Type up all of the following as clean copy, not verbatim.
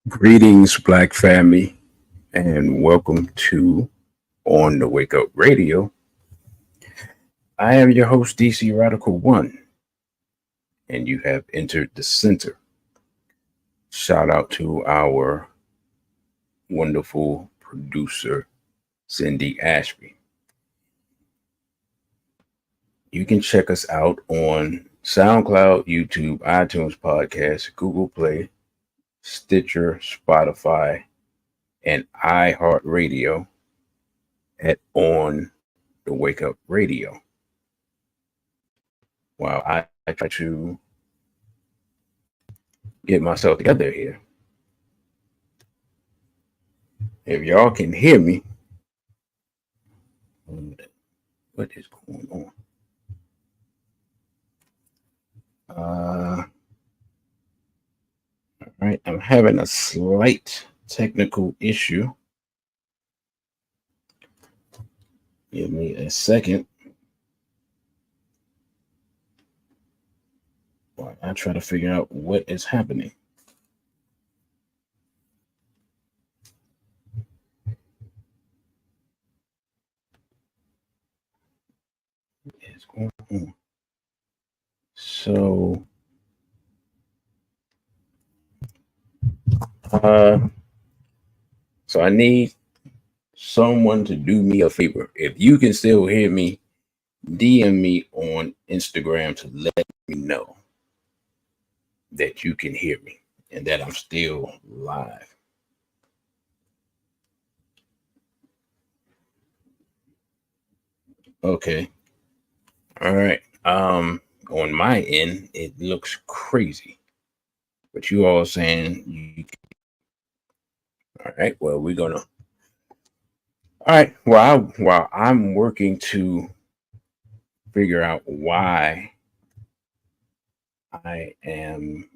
Greetings, Black family, and welcome to On the Wake Up Radio. I am your host, DC Radical One, and you have entered the center. Shout out to our wonderful producer, Cindy Ashby. You can check us out on SoundCloud, YouTube, iTunes Podcast, Google Play, Stitcher, Spotify, and iHeartRadio at On the Wake Up Radio. While I try to get myself together here. If y'all can hear me, what is going on? All right, I'm having a slight technical issue. Give me a second while I try to figure out what is happening. What is going on? So, uh, so I need someone to do me a favor. If you can still hear me, DM me on Instagram to let me know that you can hear me and that I'm still live. Okay. All right. On my end, it looks crazy, but you all saying you. All right. Well, we're gonna. All right. While I'm working to figure out why I am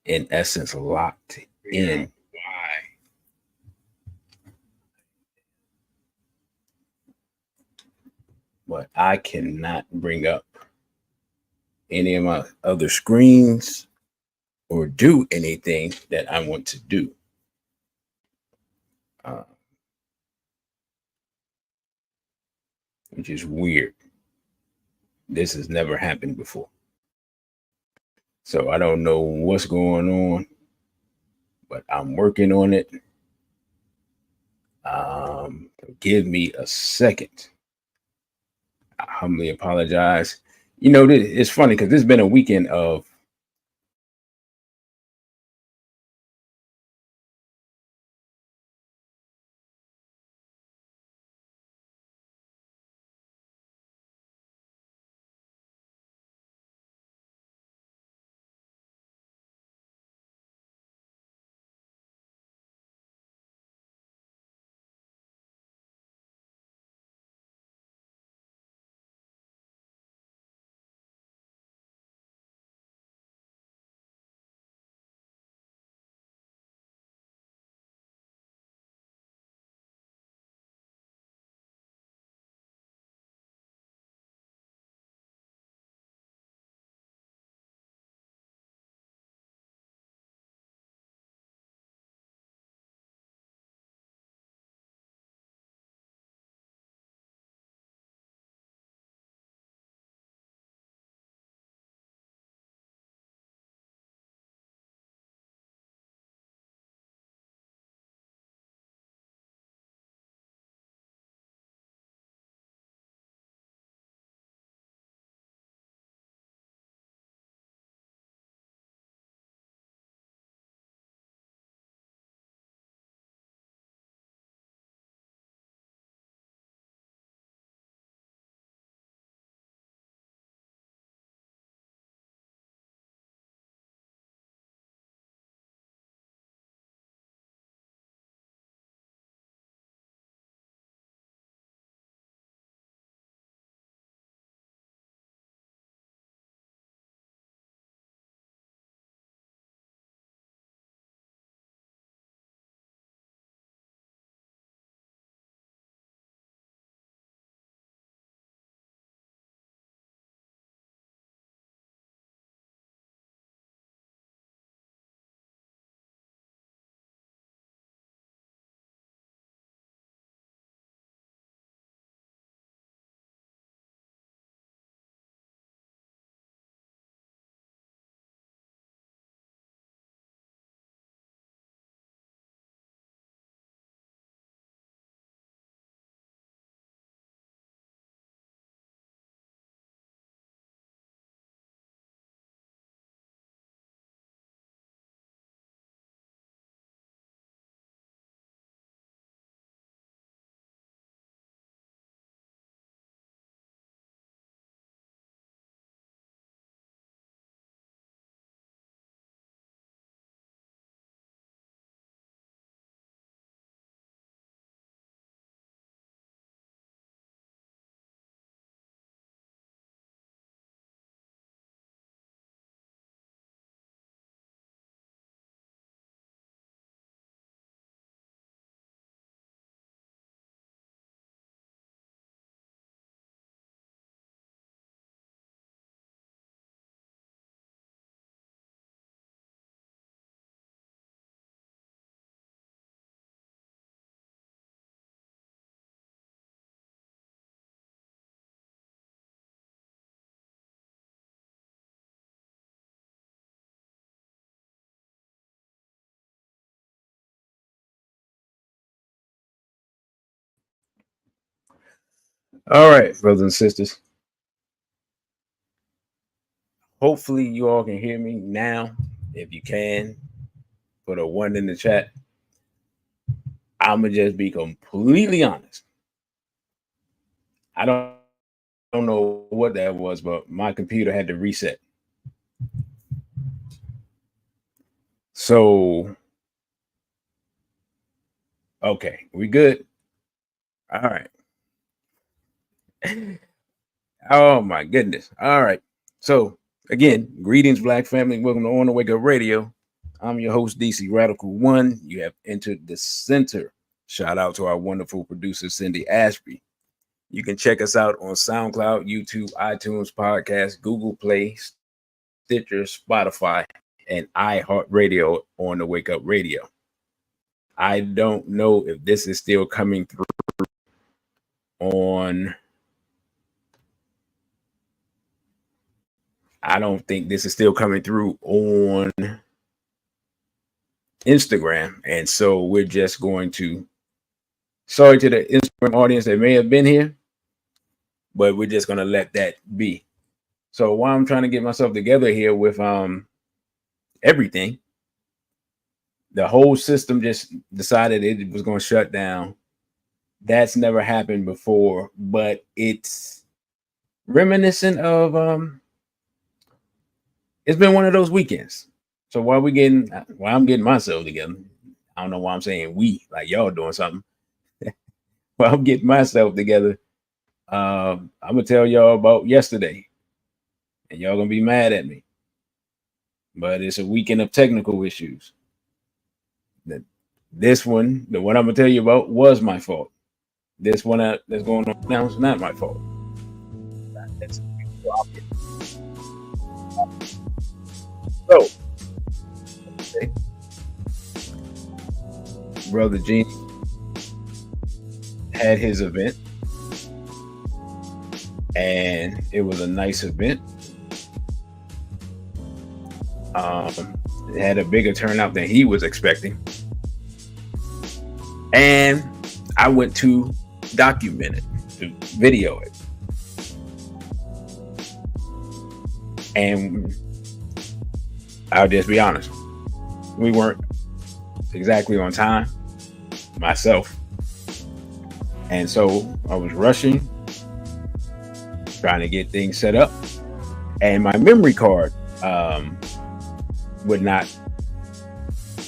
in essence locked in. But I cannot bring up any of my other screens or do anything that I want to do. Uh, which is weird. This has never happened before. So I don't know what's going on, but I'm working on it. Give me a second. I humbly apologize. It's funny because this has been a weekend of All right, brothers and sisters. Hopefully, you all can hear me now. If you can, put a one in the chat. I'm gonna just be completely honest. I don't know what that was, but my computer had to reset. So, okay, we good. All right. Oh my goodness. All right. So again, greetings, Black family. Welcome to On the Wake Up Radio. I'm your host, DC Radical One. You have entered the center. Shout out to our wonderful producer, Cindy Ashby. You can check us out on SoundCloud, YouTube, iTunes, Podcast, Google Play, Stitcher, Spotify, and iHeartRadio on the Wake Up Radio. I don't know if this is still coming through on. I don't think this is still coming through on Instagram. And so we're just going to, sorry to the Instagram audience that may have been here, but we're just going to let that be. So while I'm trying to get myself together here with everything, the whole system just decided it was going to shut down. That's never happened before, but it's reminiscent of it's been one of those weekends. So while I'm getting myself together, I don't know why I'm saying we, like y'all doing something. While I'm getting myself together, I'm gonna tell y'all about yesterday, and y'all gonna be mad at me. But it's a weekend of technical issues. This one, the one I'm gonna tell you about, was my fault. This one that's going on now is not my fault. That's so, okay. Brother Gene had his event, and it was a nice event. It had a bigger turnout than he was expecting, and I went to document it, to video it, and I'll just be honest, we weren't exactly on time, myself, and so I was rushing, trying to get things set up, and my memory card would not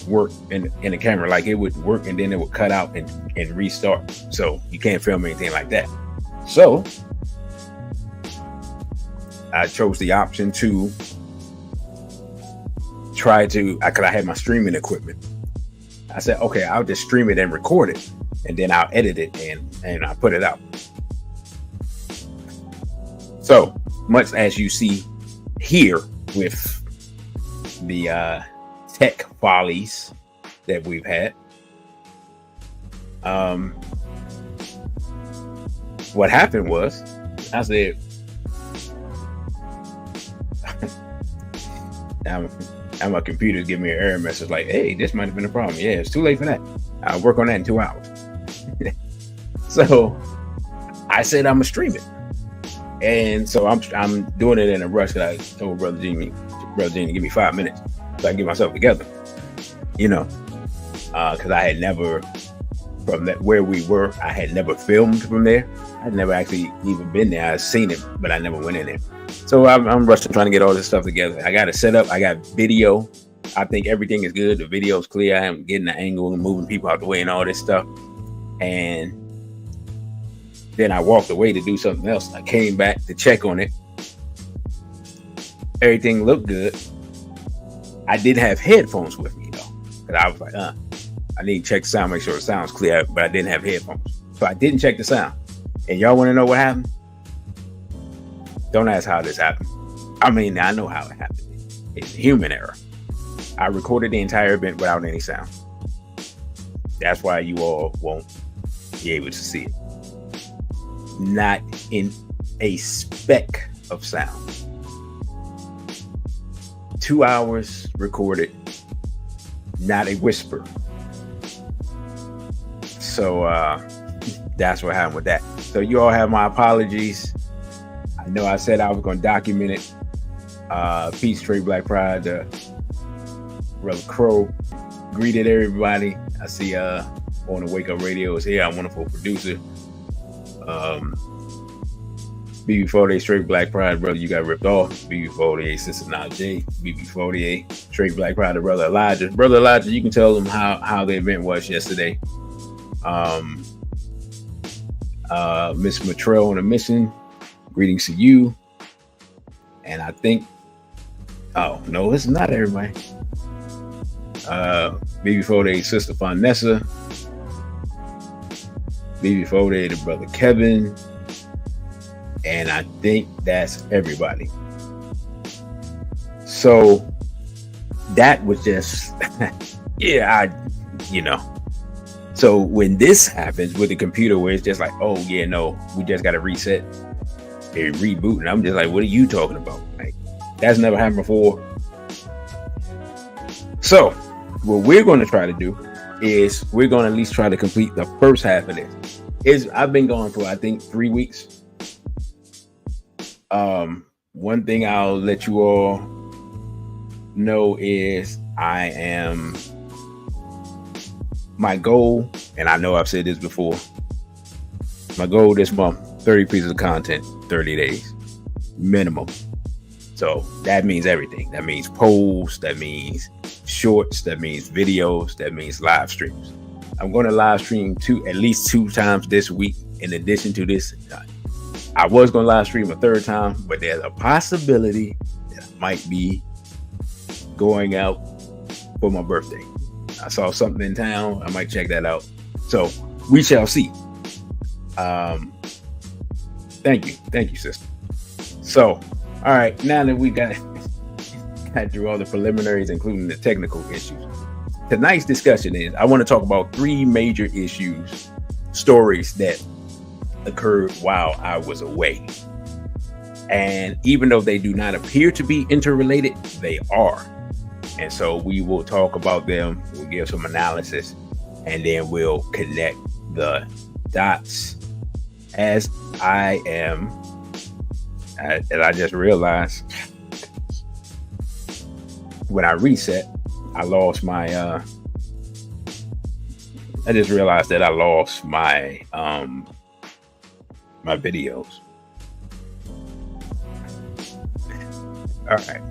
work in the camera. Like, it would work and then it would cut out and restart, so you can't film anything like that. So I chose the option to try to, because I had my streaming equipment. I said, okay, I'll just stream it and record it, and then I'll edit it and I'll put it out. So much as you see here with the tech follies that we've had, what happened was, I said, now my computer's giving me an error message like, hey, this might have been a problem. Yeah, it's too late for that. I'll work on that in 2 hours. So I said I'm gonna stream it, and so I'm doing it in a rush. Because I told Brother Gene to give me 5 minutes so I can get myself together. Because I had never, from where we were, I had never filmed from there. I'd never actually even been there. I'd seen it, but I never went in there. So I'm rushing, trying to get all this stuff together. I got it set up. I got video. I think everything is good. The video's clear. I am getting the angle and moving people out the way and all this stuff. And then I walked away to do something else. I came back to check on it. Everything looked good. I did have headphones with me though, because I was like, I need to check the sound, make sure the sound's clear, but I didn't have headphones. So I didn't check the sound. And y'all want to know what happened? Don't ask how this happened. I mean, I know how it happened. It's human error. I recorded the entire event without any sound. That's why you all won't be able to see it. Not in a speck of sound. 2 hours recorded, not a whisper. So that's what happened with that. So you all have my apologies. I know I said I was going to document it. Peace, straight Black Pride. Brother Crow greeted everybody. I see on the Wake Up Radio is here, our wonderful producer. BB48 straight Black Pride, brother, you got ripped off. BB48 sister Najee. BB48 straight Black Pride, brother Elijah. Brother Elijah, you can tell them how the event was yesterday. Miss Matrell on a mission. Greetings to you. And I think, oh no, it's not everybody. BB48 sister Fonessa. BB48 the brother Kevin. And I think that's everybody. So that was just, So when this happens with the computer where it's just like, oh yeah, no, we just got to reset and reboot. And I'm just like, what are you talking about? Like, that's never happened before. So what we're going to try to do is we're going to at least try to complete the first half of this. I've been gone for, I think, 3 weeks. One thing I'll let you all know is my goal, and I know I've said this before, my goal this month, 30 pieces of content, 30 days minimum. So that means everything. That means polls, that means shorts, that means videos, that means live streams. I'm going to live stream at least 2 times this week. In addition to this, I was going to live stream a 3rd time, but there's a possibility that I might be going out for my birthday. I saw something in town. I might check that out. So we shall see. Thank you, sister. So, all right, now that we got through all the preliminaries, including the technical issues, tonight's discussion is I want to talk about 3 major stories that occurred while I was away. And even though they do not appear to be interrelated, they are. And so we will talk about them, we'll give some analysis, and then we'll connect the dots. As I just realized when I reset, I lost my I just realized that I lost my my videos. All right.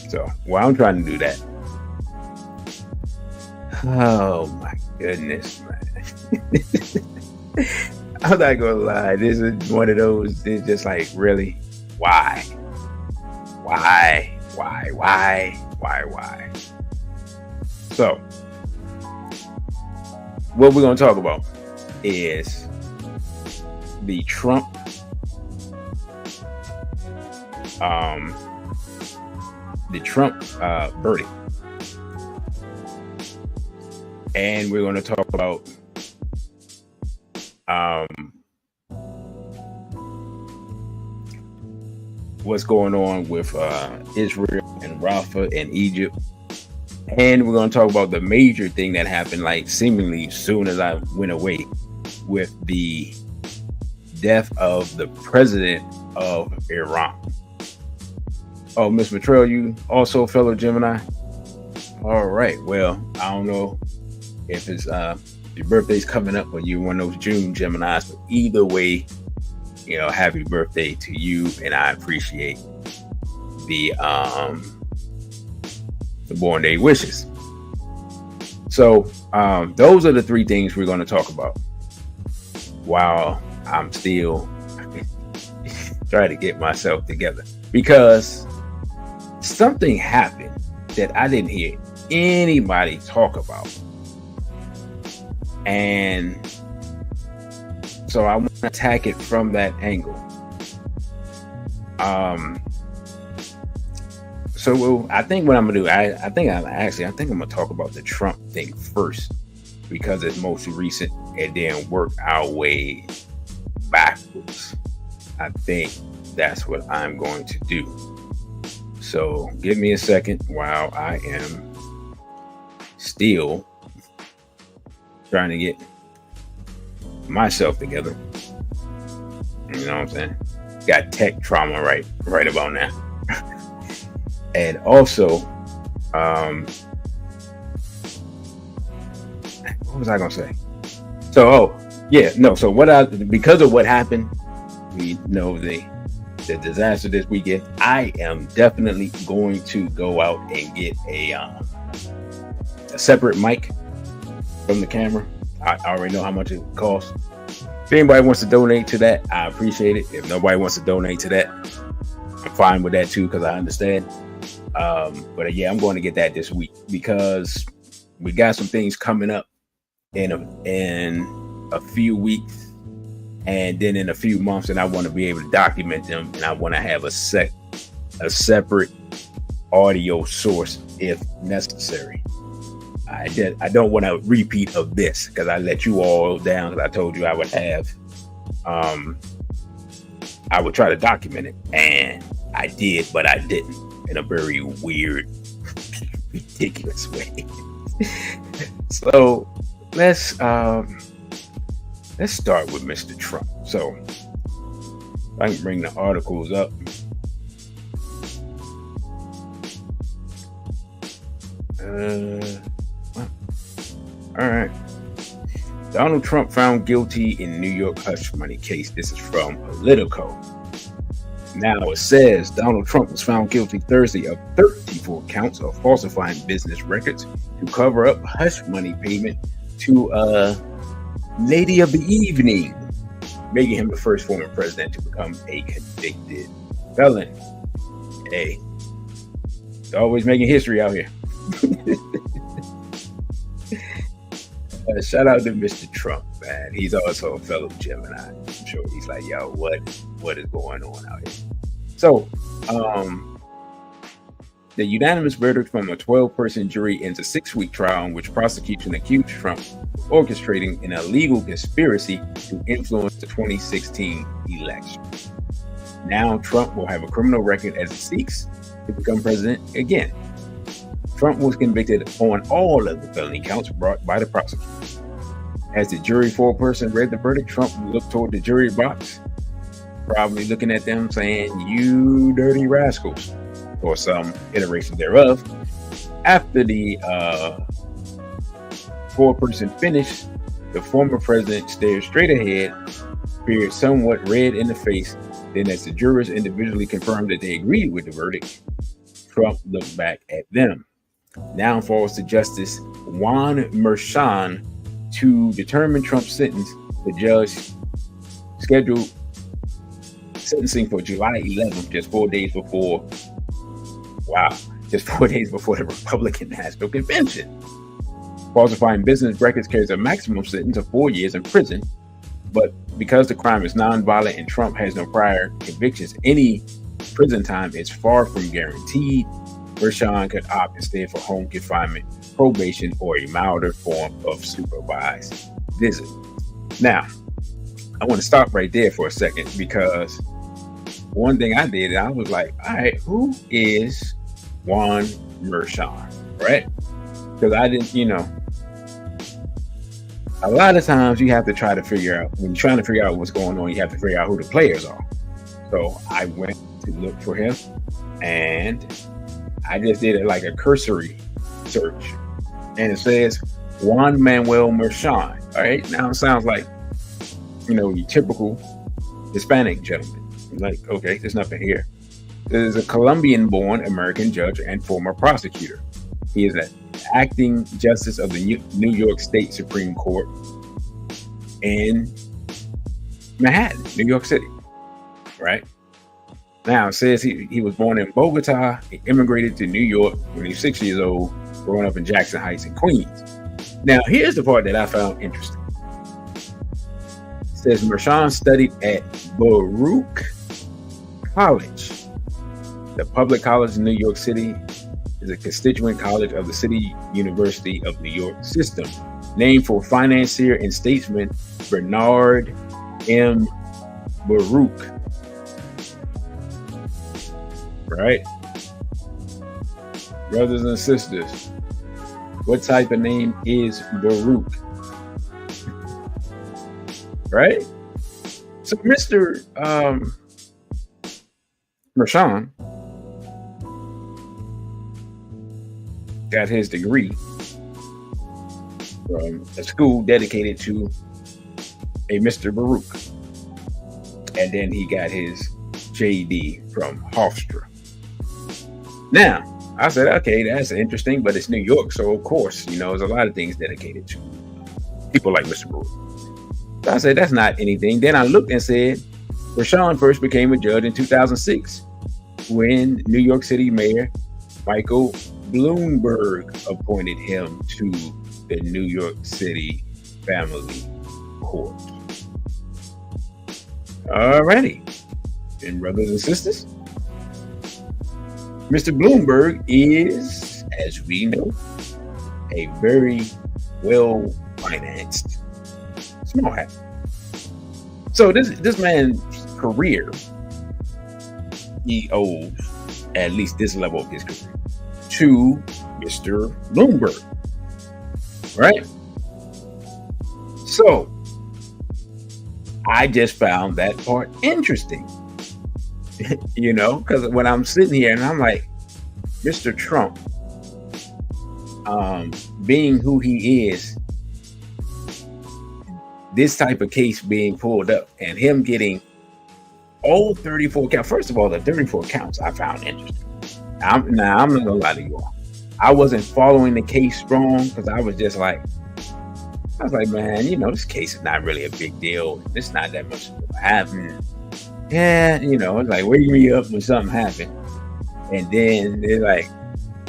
So while I'm trying to do that, oh my goodness, man. I'm not gonna lie. This is one of those. It's just like, really, why? So, what we're gonna talk about is the Trump verdict, and we're going to talk about what's going on with Israel and Rafah and Egypt, and we're going to talk about the major thing that happened like seemingly soon as I went away, with the death of the president of Iran. Oh, Miss Matrell, you also fellow Gemini? All right. Well, I don't know if it's your birthday's coming up or you're one of those June Geminis, but either way, happy birthday to you, and I appreciate the born day wishes. So those are the 3 things we're going to talk about while I'm still trying to get myself together, because something happened that I didn't hear anybody talk about. And so I want to attack it from that angle. So I think what I'm gonna do, I think I'm gonna talk about the Trump thing first, because it's most recent, and then work our way backwards. I think that's what I'm going to do. So give me a second while I am still trying to get myself together. You know what I'm saying? Got tech trauma right about now. And also, what was I gonna say? So, because of what happened, we know the disaster this weekend. I am definitely going to go out and get a separate mic from the camera. I already know how much it costs. If anybody wants to donate to that, I appreciate it. If nobody wants to donate to that, I'm fine with that too, because I understand. But yeah, I'm going to get that this week because we got some things coming up in a few weeks and then in a few months, and I want to be able to document them, and I want to have a separate audio source if necessary. I don't want a repeat of this because I let you all down because I told you I would have I would try to document it, and I did, but I didn't, in a very weird, ridiculous way. So let's start with Mr. Trump. So I can bring the articles up. All right. Donald Trump found guilty in New York hush money case. This is from Politico. Now it says Donald Trump was found guilty Thursday of 34 counts of falsifying business records to cover up hush money payment to a lady of the evening, making him the first former president to become a convicted felon. Hey, it's always making history out here. Shout out to Mr. Trump, man. He's also a fellow Gemini. I'm sure he's like, yo, what is going on out here? So, the unanimous verdict from a 12-person jury ends a 6-week trial in which prosecution accused Trump of orchestrating an illegal conspiracy to influence the 2016 election. Now, Trump will have a criminal record as he seeks to become president again. Trump was convicted on all of the felony counts brought by the prosecutor. As the jury foreperson read the verdict, Trump looked toward the jury box, probably looking at them saying, "You dirty rascals," or some iteration thereof. After the foreperson finished, the former president stared straight ahead, appeared somewhat red in the face. Then, as the jurors individually confirmed that they agreed with the verdict, Trump looked back at them. Now falls to Justice Juan Merchan to determine Trump's sentence. The judge scheduled sentencing for July 11th, just 4 days before the Republican National Convention. Falsifying business records carries a maximum sentence of 4 years in prison, but because the crime is nonviolent and Trump has no prior convictions, any prison time is far from guaranteed. Merchan could opt instead for home confinement, probation, or a milder form of supervised visit. Now, I want to stop right there for a second because one thing I did, I was like, all right, who is Juan Merchan, right? Because I didn't, a lot of times you have to try to figure out, when you're trying to figure out what's going on, you have to figure out who the players are. So I went to look for him, and I just did it like a cursory search, and it says Juan Manuel Merchan. All right, now it sounds like your typical Hispanic gentleman. Like, okay, there's nothing here. There's a Colombian-born American judge and former prosecutor. He is an acting justice of the New York State Supreme Court in Manhattan, New York City. Right? Now, it says he was born in Bogota. He immigrated to New York when he was 6 years old, growing up in Jackson Heights in Queens. Now, here's the part that I found interesting. It says Merchan studied at Baruch College. The public college in New York City is a constituent college of the City University of New York system, named for financier and statesman Bernard M. Baruch. Right? Brothers and sisters, what type of name is Baruch? right? So Mr. Rashawn got his degree from a school dedicated to a Mr. Baruch. And then he got his JD from Hofstra. Now, I said, okay, that's interesting, but it's New York, so of course, there's a lot of things dedicated to people like Mr. Baruch. So I said, that's not anything. Then I looked and said, Rashawn first became a judge in 2006 when New York City Mayor Michael Bloomberg appointed him to the New York City Family Court. Alrighty, and brothers and sisters, Mr. Bloomberg is, as we know, a very well-financed small hat. So this man's career, he owes at least this level of his career to Mr. Bloomberg, right? So I just found that part interesting, because when I'm sitting here and I'm like, Mr. Trump, being who he is, this type of case being pulled up and him getting all 34 counts. First of all, the 34 counts I found interesting. I'm not gonna lie to you all. I wasn't following the case strong because I was like, man, this case is not really a big deal. It's not that much happening. Yeah, it's like, wake me up when something happened. And then they're like,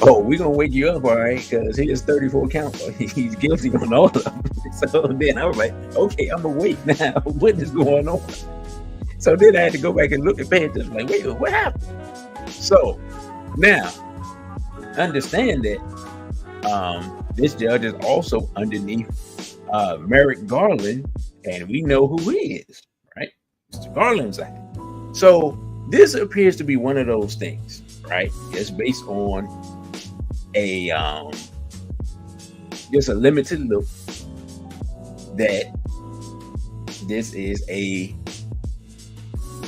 oh, we're going to wake you up, all right, because here's 34 counts. He's guilty on all of them. So then I was like, okay, I'm awake now. What is going on? So then I had to go back and look at pay attention. Like, wait, what happened? So now, understand that this judge is also underneath Merrick Garland, and we know who he is, right? Mr. Garland's act. So this appears to be one of those things, right? It's based on just a limited look that this is a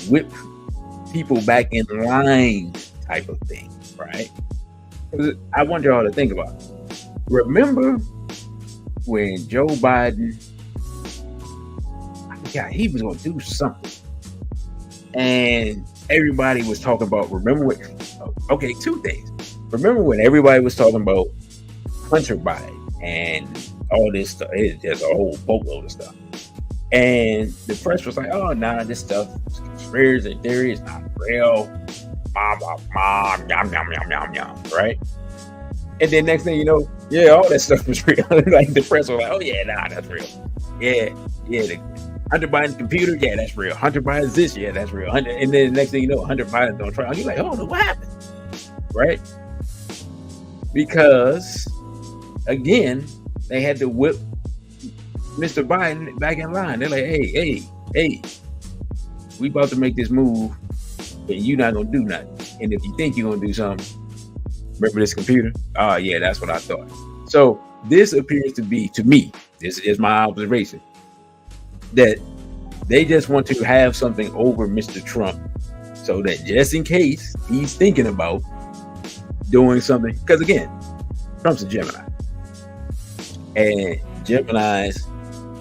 whip people back in line type of thing, right? I want y'all to think about it. Remember when Joe Biden, he was going to do something, and everybody was talking about, two things. Remember when everybody was talking about Hunter Biden and all this stuff? It's just a whole boatload of stuff. And the press was like, oh, nah, this stuff is conspiracy theory. It's not real. Yum, yum, yum, yum, yum, right? And then next thing you know, yeah, all that stuff was real. Like the press was like, oh, yeah, nah, that's real. Yeah, the Hunter Biden's computer, yeah, that's real. Hunter Biden's this, yeah, that's real. And then the next thing you know, Hunter Biden's on trial. You're like, oh, no, what happened? Right? Because, again, they had to whip Mr. Biden back in line. They're like, hey, we about to make this move, and you're not going to do nothing. And if you think you're going to do something, remember this computer? Oh, yeah, that's what I thought. So this appears to be, to me, this is my observation, that they just want to have something over Mr. Trump so that just in case he's thinking about doing something, because again, Trump's a Gemini, and Geminis,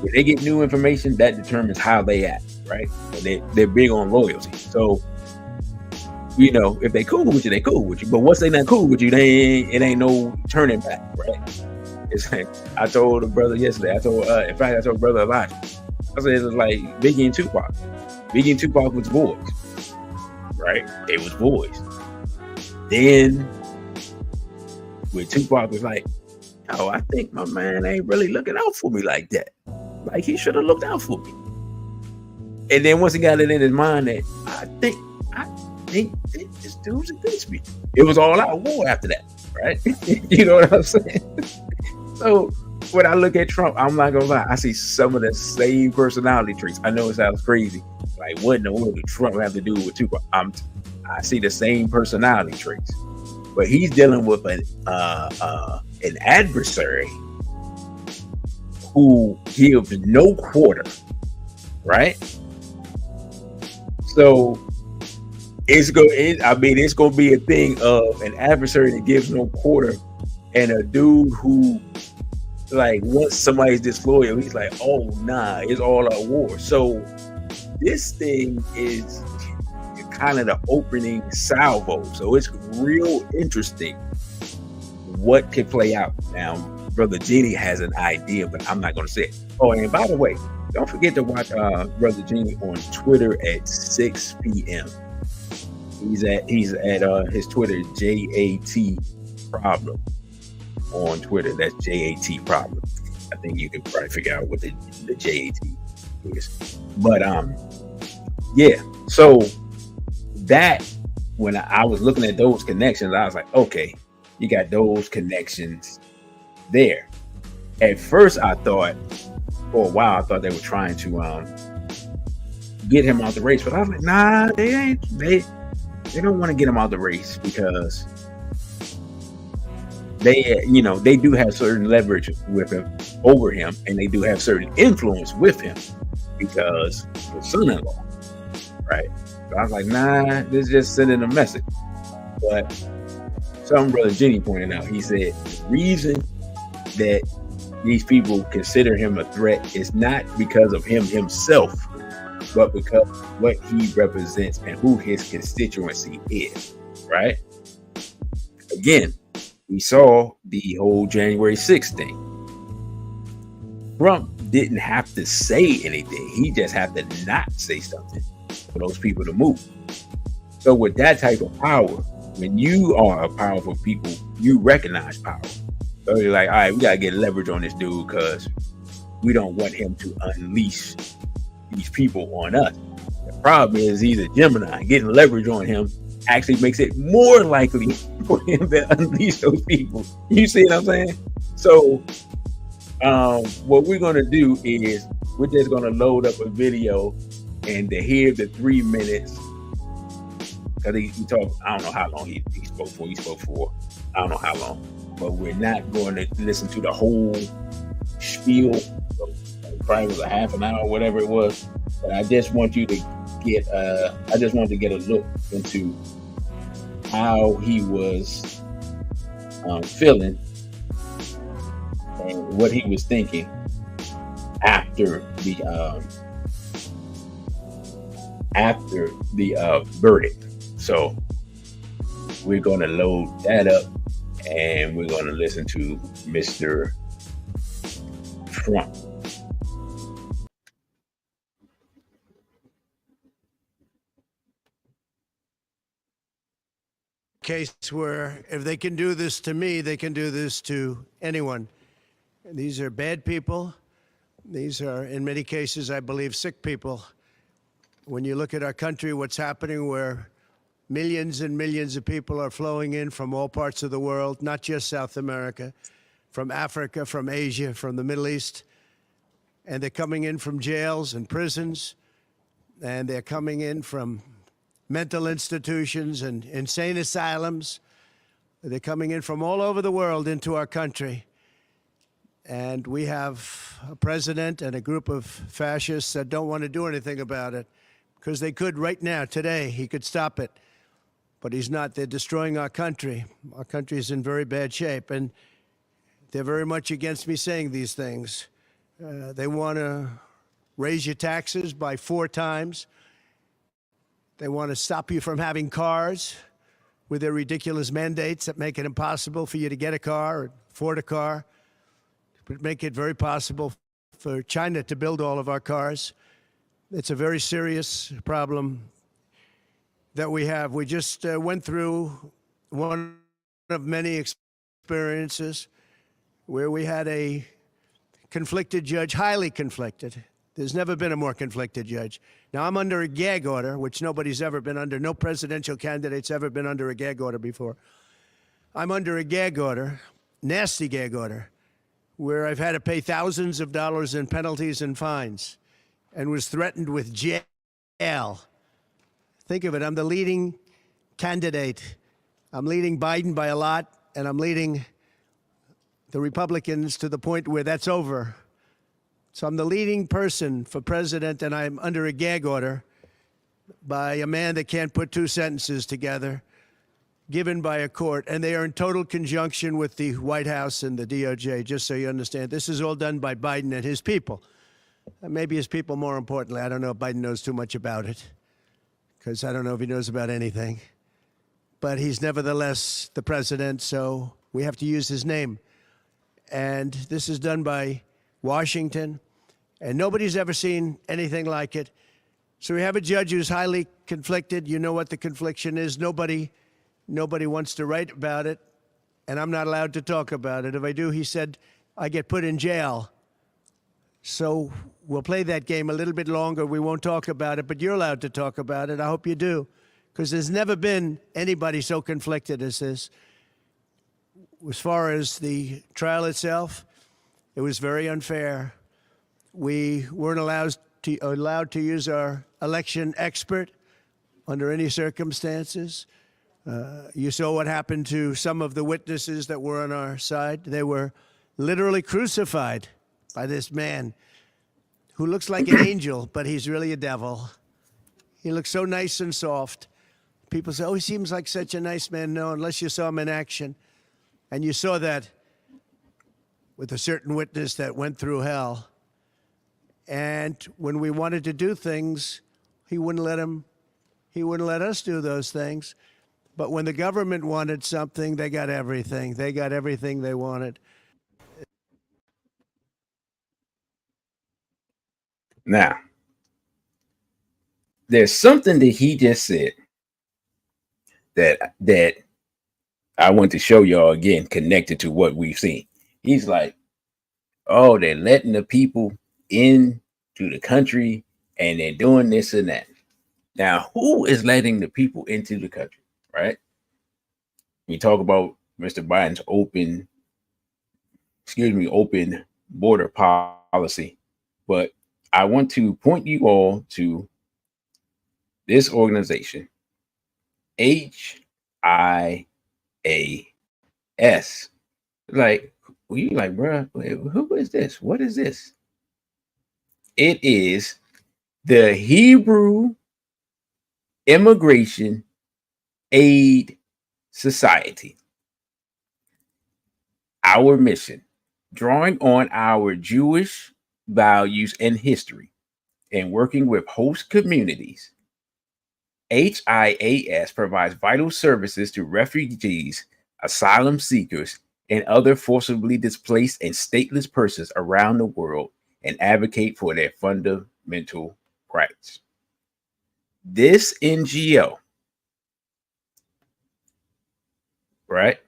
when they get new information, that determines how they act, right? And they're big on loyalty. So, if they cool with you, they cool with you. But once they not cool with you, it ain't no turning back, right? It's like, I told a brother yesterday. I told brother Elijah. I said it was like Biggie and Tupac. Biggie and Tupac was boys, right? They was boys. Then when Tupac was like, "Oh, I think my man ain't really looking out for me like that. Like he should have looked out for me." And then once he got it in his mind that I think this dude's against me, it was all out war after that, right? You know what I'm saying? So when I look at Trump, I'm not gonna lie, I see some of the same personality traits. I know it sounds crazy, like what in the world did Trump have to do with Tupac? I see the same personality traits, but he's dealing with an adversary who gives no quarter right? So it's it's gonna be a thing of an adversary that gives no quarter, and a dude who, like, once somebody's disloyal, he's like, oh nah, it's all out war. So this thing is kind of the opening salvo. So it's real interesting what could play out. Now, Brother Genie has an idea, but I'm not going to say it. Oh, and by the way, don't forget to watch Brother Genie on Twitter at 6 p.m. He's at his Twitter, JAT Problem on Twitter. That's JAT Problem. I think you can probably figure out what the JAT is. But yeah. So that, when I was looking at those connections, I was like, okay, you got those connections there. At first, I thought, for a while, I thought they were trying to get him out the race, but I was like, nah, they ain't. They don't want to get him out the race because they, they do have certain leverage with him, over him, and they do have certain influence with him because his son-in-law, right? So I was like, nah, this is just sending a message. But some Brother Jenny pointed out, he said the reason that these people consider him a threat is not because of him himself, but because of what he represents and who his constituency is, right? Again, we saw the whole January 6th thing. Trump didn't have to say anything. He just had to not say something for those people to move. So with that type of power, when you are a powerful people, you recognize power. So you're like, all right, we got to get leverage on this dude because we don't want him to unleash these people on us. The problem is he's a Gemini. Getting leverage on him actually makes it more likely for him to unleash those people. You see what I'm saying? So what we're going to do is we're just going to load up a video, and to hear the 3 minutes, because he talked, I don't know how long he spoke for. He spoke for, I don't know how long. But we're not going to listen to the whole spiel. So probably was a half an hour, whatever it was. But I just want you to get, I just wanted to get a look into how he was feeling and what he was thinking after the verdict. So we're going to load that up, and we're going to listen to Mr. Trump. Case where if they can do this to me, they can do this to anyone. And these are bad people. These are, in many cases, I believe, sick people. When you look at our country, what's happening, where millions and millions of people are flowing in from all parts of the world, not just South America, from Africa, from Asia, from the Middle East. And they're coming in from jails and prisons, and they're coming in from mental institutions and insane asylums. They're coming in from all over the world into our country. And we have a president and a group of fascists that don't want to do anything about it, because they could right now, today, he could stop it. But he's not. They're destroying our country. Our country is in very bad shape, and they're very much against me saying these things. They want to raise your taxes by 4 times. They want to stop you from having cars with their ridiculous mandates that make it impossible for you to get a car or afford a car, but make it very possible for China to build all of our cars. It's a very serious problem that we have. We just went through one of many experiences where we had a conflicted judge, highly conflicted. There's never been a more conflicted judge. Now, I'm under a gag order, which nobody's ever been under. No presidential candidate's ever been under a gag order before. I'm under a gag order, nasty gag order, where I've had to pay thousands of dollars in penalties and fines and was threatened with jail. Think of it. I'm the leading candidate. I'm leading Biden by a lot, and I'm leading the Republicans to the point where that's over. So I'm the leading person for president, and I'm under a gag order by a man that can't put two sentences together, given by a court, and they are in total conjunction with the White House and the DOJ, just so you understand. This is all done by Biden and his people. And maybe his people more importantly. I don't know if Biden knows too much about it, because I don't know if he knows about anything. But he's nevertheless the president, so we have to use his name. And this is done by Washington, and nobody's ever seen anything like it. So we have a judge who's highly conflicted. You know what the confliction is. Nobody wants to write about it, and I'm not allowed to talk about it. If I do, he said, I get put in jail. So we'll play that game a little bit longer. We won't talk about it, but you're allowed to talk about it. I hope you do, because there's never been anybody so conflicted as this. As far as the trial itself, it was very unfair. We weren't allowed to use our election expert under any circumstances. You saw what happened to some of the witnesses that were on our side. They were literally crucified by this man who looks like an angel, but he's really a devil. He looks so nice and soft. People say, oh, he seems like such a nice man. No, unless you saw him in action. And you saw that with a certain witness that went through hell. And when we wanted to do things, he wouldn't let us do those things. But when the government wanted something, they got everything. They got everything they wanted. Now, there's something that he just said that I want to show y'all again, connected to what we've seen. He's like, oh, they're letting the people into the country and they're doing this and that. Now, who is letting the people into the country, right? We talk about Mr. Biden's open border policy, but I want to point you all to this organization, HIAS. Like, you like, bro, who is this? What is this? It is the Hebrew Immigration Aid Society. Our mission, drawing on our Jewish values and history and working with host communities, HIAS provides vital services to refugees, asylum seekers, and other forcibly displaced and stateless persons around the world and advocate for their fundamental rights. This NGO, right,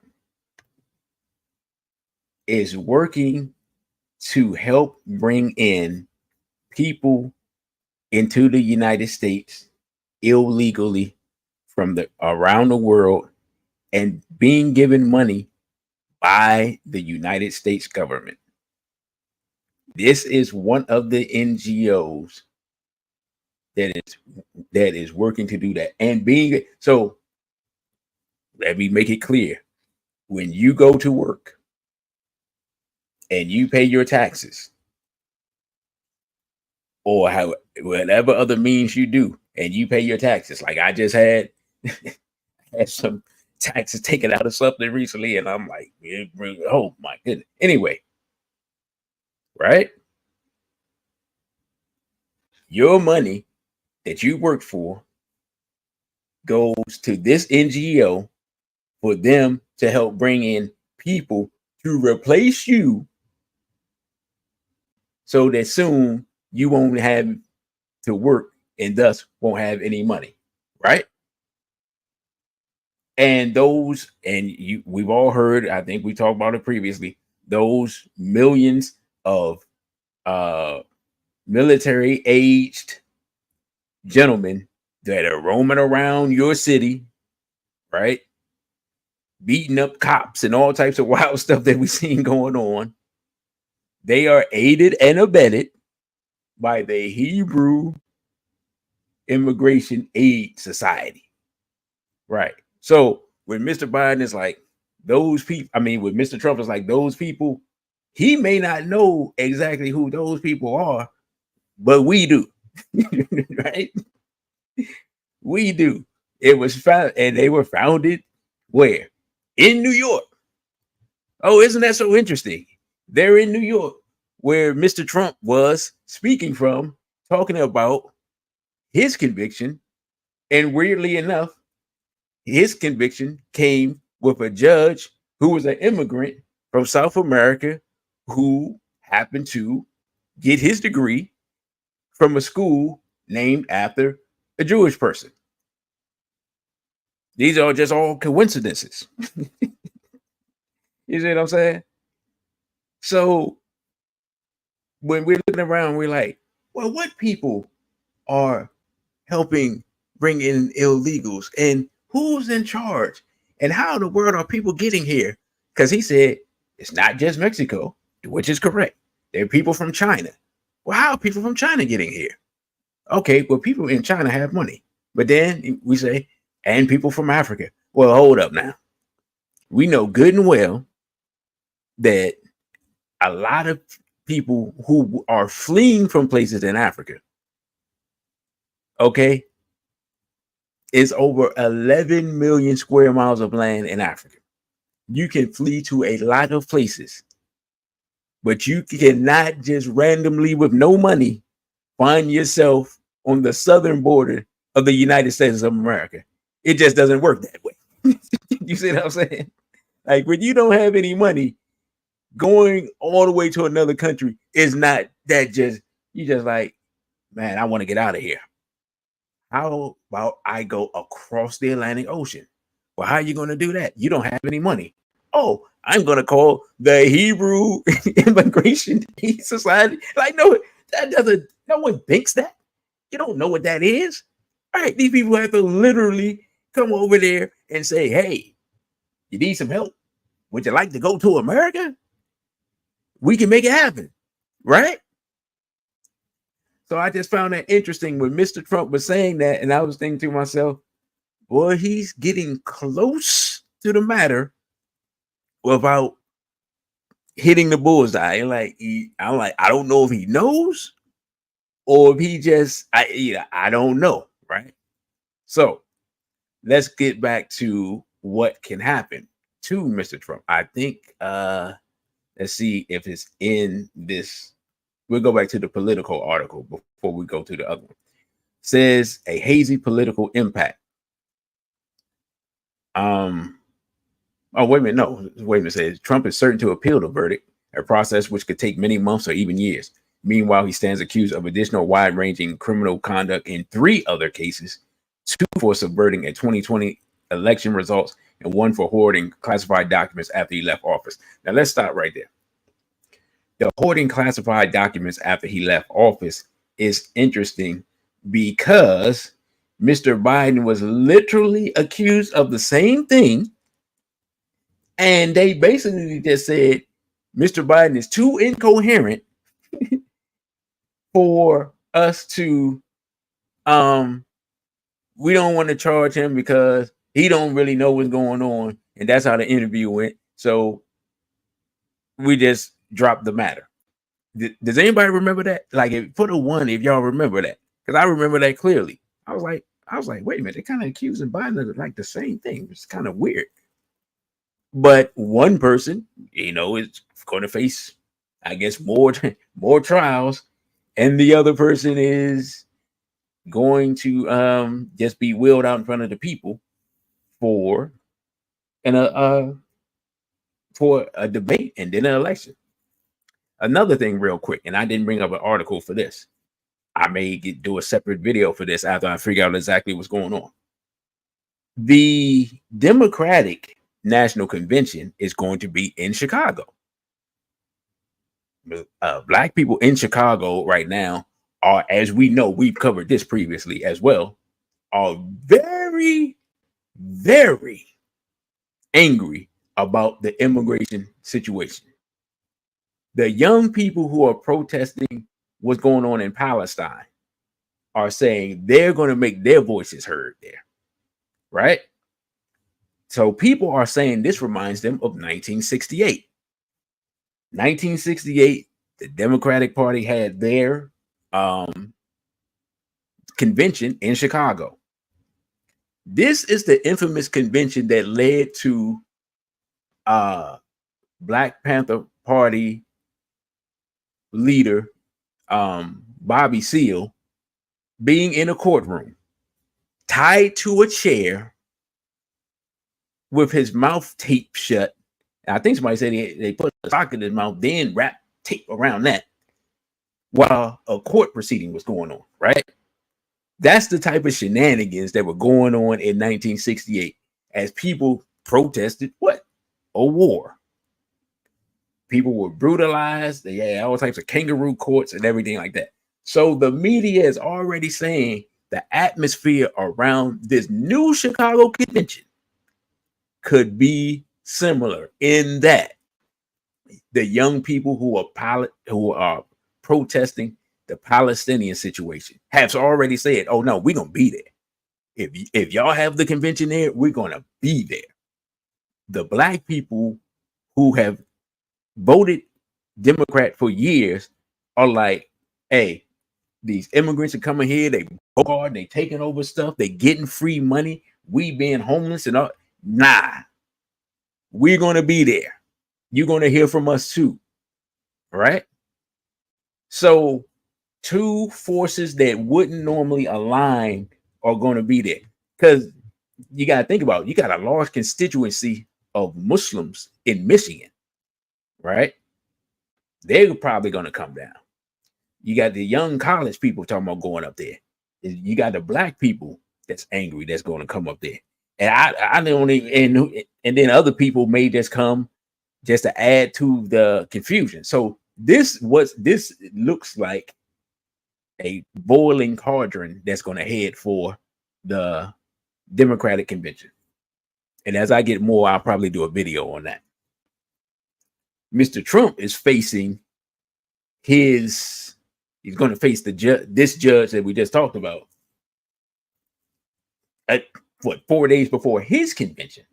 is working to help bring in people into the United States illegally from around the world and being given money by the United States government. This is one of the NGOs that is working to do that. And being so, let me make it clear. When you go to work and you pay your taxes, or whatever other means you do, and you pay your taxes, like I just had some taxes taken out of something recently, and I'm like, oh my goodness. Anyway, right? Your money that you work for goes to this NGO for them to help bring in people to replace you so that soon you won't have to work and thus won't have any money, right? And we've all heard, I think we talked about it previously, those millions of military aged gentlemen that are roaming around your city, right? Beating up cops and all types of wild stuff that we've seen going on. They are aided and abetted by the Hebrew Immigration Aid Society. Right. So when Mr. Biden is like, those people, when Mr. Trump is like, those people, He may not know exactly who those people are, but we do. Right? We do. It was found, and they were founded where? In New York. Oh, isn't that so interesting? They're in New York, where Mr. Trump was speaking from, talking about his conviction. And weirdly enough, his conviction came with a judge who was an immigrant from South America who happened to get his degree from a school named after a Jewish person. These are just all coincidences. You see what I'm saying? So when we're looking around, we're like, well, what people are helping bring in illegals and who's in charge and how in the world are people getting here? Because he said it's not just Mexico, which is correct. There are people from China. Well, how are people from China getting here? Okay, well, people in China have money. But then we say, and people from Africa. Well, hold up now. We know good and well that a lot of people who are fleeing from places in Africa, okay, is over 11 million square miles of land in Africa. You can flee to a lot of places, but you cannot just randomly, with no money, find yourself on the southern border of the United States of America. It just doesn't work that way. You see what I'm saying? Like when you don't have any money, going all the way to another country is not that just, you just like, man, I want to get out of here. How about I go across the Atlantic Ocean? Well, how are you going to do that? You don't have any money. Oh, I'm going to call the Hebrew Immigration Society. Like, no, that doesn't, no one thinks that. You don't know what that is. All right, these people have to literally come over there and say, hey, you need some help? Would you like to go to America? We can make it happen, right? So I just found that interesting when Mr. Trump was saying that, and I was thinking to myself, boy, he's getting close to the matter without hitting the bullseye. And I'm like, I don't know if he knows or if he just, I don't know, right? So let's get back to what can happen to Mr. Trump. I think, let's see if it's in this. We'll go back to the political article before we go to the other one. Says a hazy political impact. Oh, wait a minute. No, wait a minute. It says Trump is certain to appeal the verdict, a process which could take many months or even years. Meanwhile, he stands accused of additional wide-ranging criminal conduct in 3 other cases, 2 for subverting a 2020 election results and 1 for hoarding classified documents after he left office. Now, let's stop right there. The hoarding classified documents after he left office is interesting because Mr. Biden was literally accused of the same thing. And they basically just said, Mr. Biden is too incoherent for us to, we don't want to charge him because he don't really know what's going on. And that's how the interview went. So we just dropped the matter. Does anybody remember that? Like, put a 1 if y'all remember that, because I remember that clearly. I was like, wait a minute, they're kind of accusing Biden of like the same thing. It's kind of weird. But one person, is going to face, I guess, more trials, and the other person is going to just be wheeled out in front of the people for a debate and then an election. Another thing real quick, and I didn't bring up an article for this. I may do a separate video for this after I figure out exactly what's going on. The Democratic National Convention is going to be in Chicago. Black people in Chicago right now are, as we know, we've covered this previously as well, are very, very angry about the immigration situation. The young people who are protesting what's going on in Palestine are saying they're going to make their voices heard there, right? So people are saying this reminds them of 1968. 1968, the Democratic Party had their convention in Chicago. This is the infamous convention that led to Black Panther Party leader Bobby Seale being in a courtroom, tied to a chair with his mouth taped shut. And I think somebody said they put a sock in his mouth, then wrapped tape around that while a court proceeding was going on, right? That's the type of shenanigans that were going on in 1968 as people protested what? A war. People were brutalized. They had all types of kangaroo courts and everything like that. So the media is already saying the atmosphere around this new Chicago convention could be similar in that the young people who are protesting the Palestinian situation have already said, "Oh no, we're gonna be there. If y'all have the convention there, we're gonna be there." The Black people who have voted Democrat for years are like, "Hey, these immigrants are coming here. They go hard. They taking over stuff. They getting free money. We being homeless and all. Nah, we're gonna be there. You're gonna hear from us too, right?" So, two forces that wouldn't normally align are going to be there because you got to think about it. You got a large constituency of Muslims in Michigan, right? They're probably going to come down. You got the young college people talking about going up there. You got the Black people that's angry that's going to come up there, and I don't even, and then other people may just come just to add to the confusion. So this looks like a boiling cauldron that's going to head for the Democratic convention. And as I get more, I'll probably do a video on that. Mr. Trump is facing he's going to face this judge that we just talked about at 4 days before his convention.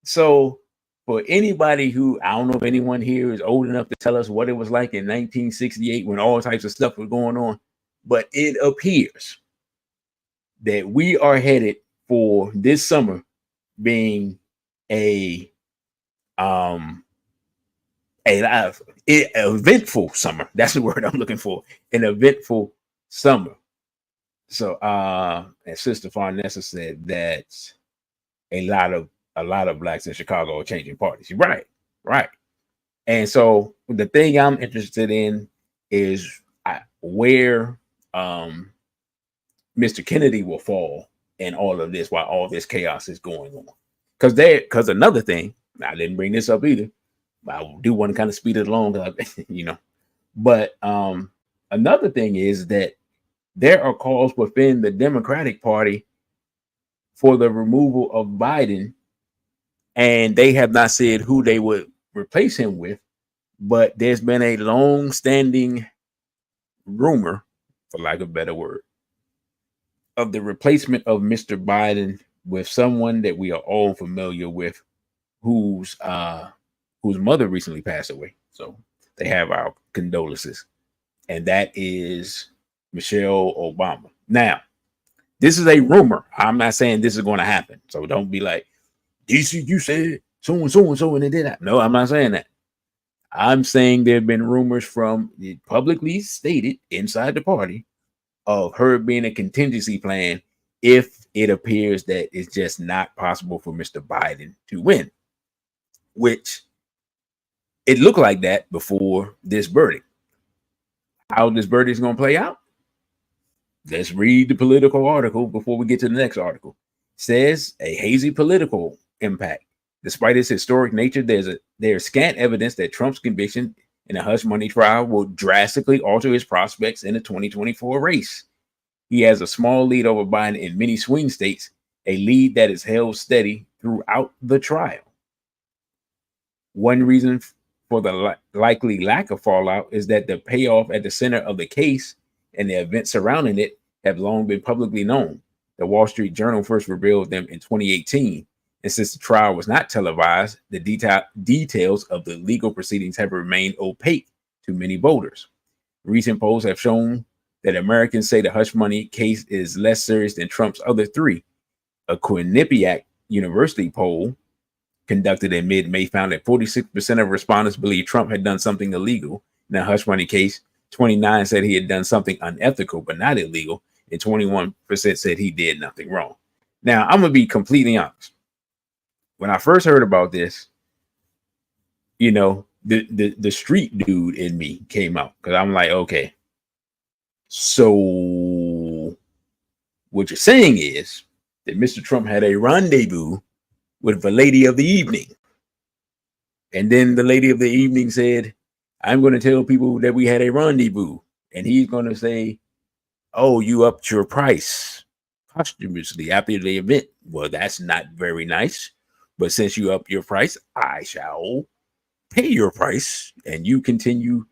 So for anybody who, I don't know if anyone here is old enough to tell us what it was like in 1968 when all types of stuff was going on, but it appears that we are headed for this summer being a eventful summer. That's the word I'm looking for. An eventful summer. So and Sister Farnessa said that a lot of Blacks in Chicago are changing parties. Right. And so the thing I'm interested in is where Mr. Kennedy will fall in all of this while all this chaos is going on. Because another thing, I didn't bring this up either. I do want to kind of speed it along, But another thing is that there are calls within the Democratic Party for the removal of Biden, and they have not said who they would replace him with, but there's been a long-standing rumor, for lack of a better word, of the replacement of Mr. Biden with someone that we are all familiar with, whose mother recently passed away. So they have our condolences, and that is Michelle Obama. Now, this is a rumor. I'm not saying this is going to happen, so don't be like, DC, you said so and so, and it did that. No, I'm not saying that. I'm saying there have been rumors from publicly stated inside the party of her being a contingency plan if it appears that it's just not possible for Mr. Biden to win, which it looked like that before this verdict. How this verdict is going to play out? Let's read the political article before we get to the next article. It says a hazy political impact. Despite its historic nature, there's scant evidence that Trump's conviction in a hush money trial will drastically alter his prospects in the 2024 race. He has a small lead over Biden in many swing states, a lead that is held steady throughout the trial. One reason for the likely lack of fallout is that the payoff at the center of the case and the events surrounding it have long been publicly known. The Wall Street Journal first revealed them in 2018 And since the trial was not televised, the details of the legal proceedings have remained opaque to many voters. Recent polls have shown that Americans say the hush money case is less serious than Trump's other three. A Quinnipiac University poll conducted in mid-May found that 46% of respondents believe Trump had done something illegal in the hush money case. 29% said he had done something unethical but not illegal, and 21% said he did nothing wrong. Now, I'm gonna be completely honest. When I first heard about this, the street dude in me came out because I'm like, okay, so what you're saying is that Mr. Trump had a rendezvous with the lady of the evening. And then the lady of the evening said, I'm going to tell people that we had a rendezvous. And he's going to say, oh, you upped your price posthumously after the event. Well, that's not very nice. But since you upped your price, I shall pay your price and you continue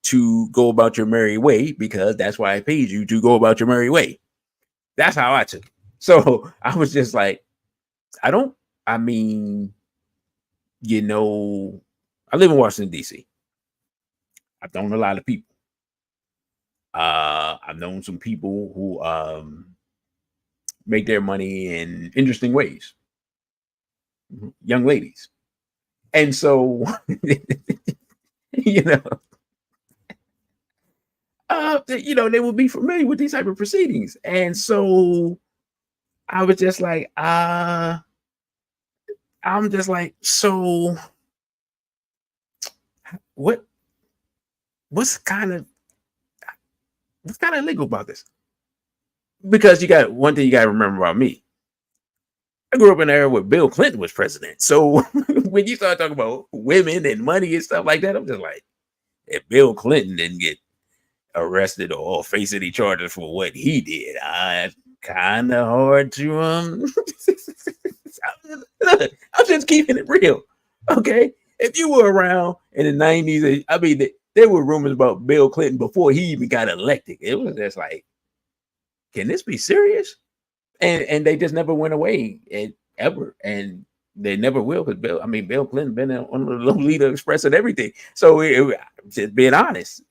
to go about your merry way because that's why I paid you to go about your merry way. That's how I took it. So I was just like, I live in Washington, D.C. I've known a lot of people. I've known some people who make their money in interesting ways. Young ladies. And so, they would be familiar with these type of proceedings. And so I was just like, I'm just like, so what's kind of illegal about this? Because you got one thing you got to remember about me. I grew up in an era where Bill Clinton was president. So when you start talking about women and money and stuff like that, I'm just like, if Bill Clinton didn't get arrested or face any charges for what he did, it's kind of hard to I'm just keeping it real. Okay. If you were around in the 90s, there were rumors about Bill Clinton before he even got elected. It was just like, can this be serious? And they just never went away ever. And they never will. Because Bill Clinton been on the Lolita Express and everything. So just being honest,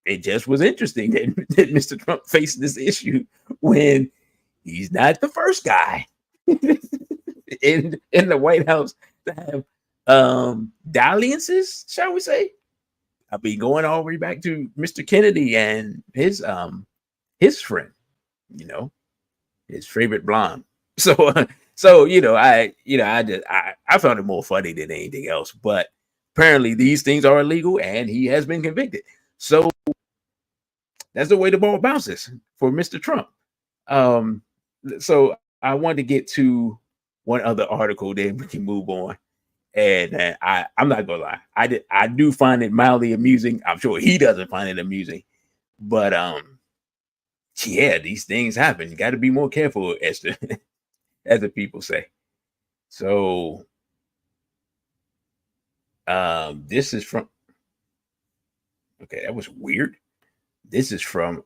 it just was interesting that Mr. Trump faced this issue when he's not the first guy in the White House to have dalliances, shall we say? Going all the way back to Mr. Kennedy and his friend, his favorite blonde. So I found it more funny than anything else. But apparently these things are illegal, and he has been convicted. So that's the way the ball bounces for Mr. Trump. So I wanted to get to one other article, then we can move on. And I'm not gonna lie, I do find it mildly amusing. I'm sure he doesn't find it amusing, but yeah, these things happen. You got to be more careful, as the people say. So this is from, okay, that was weird. This is from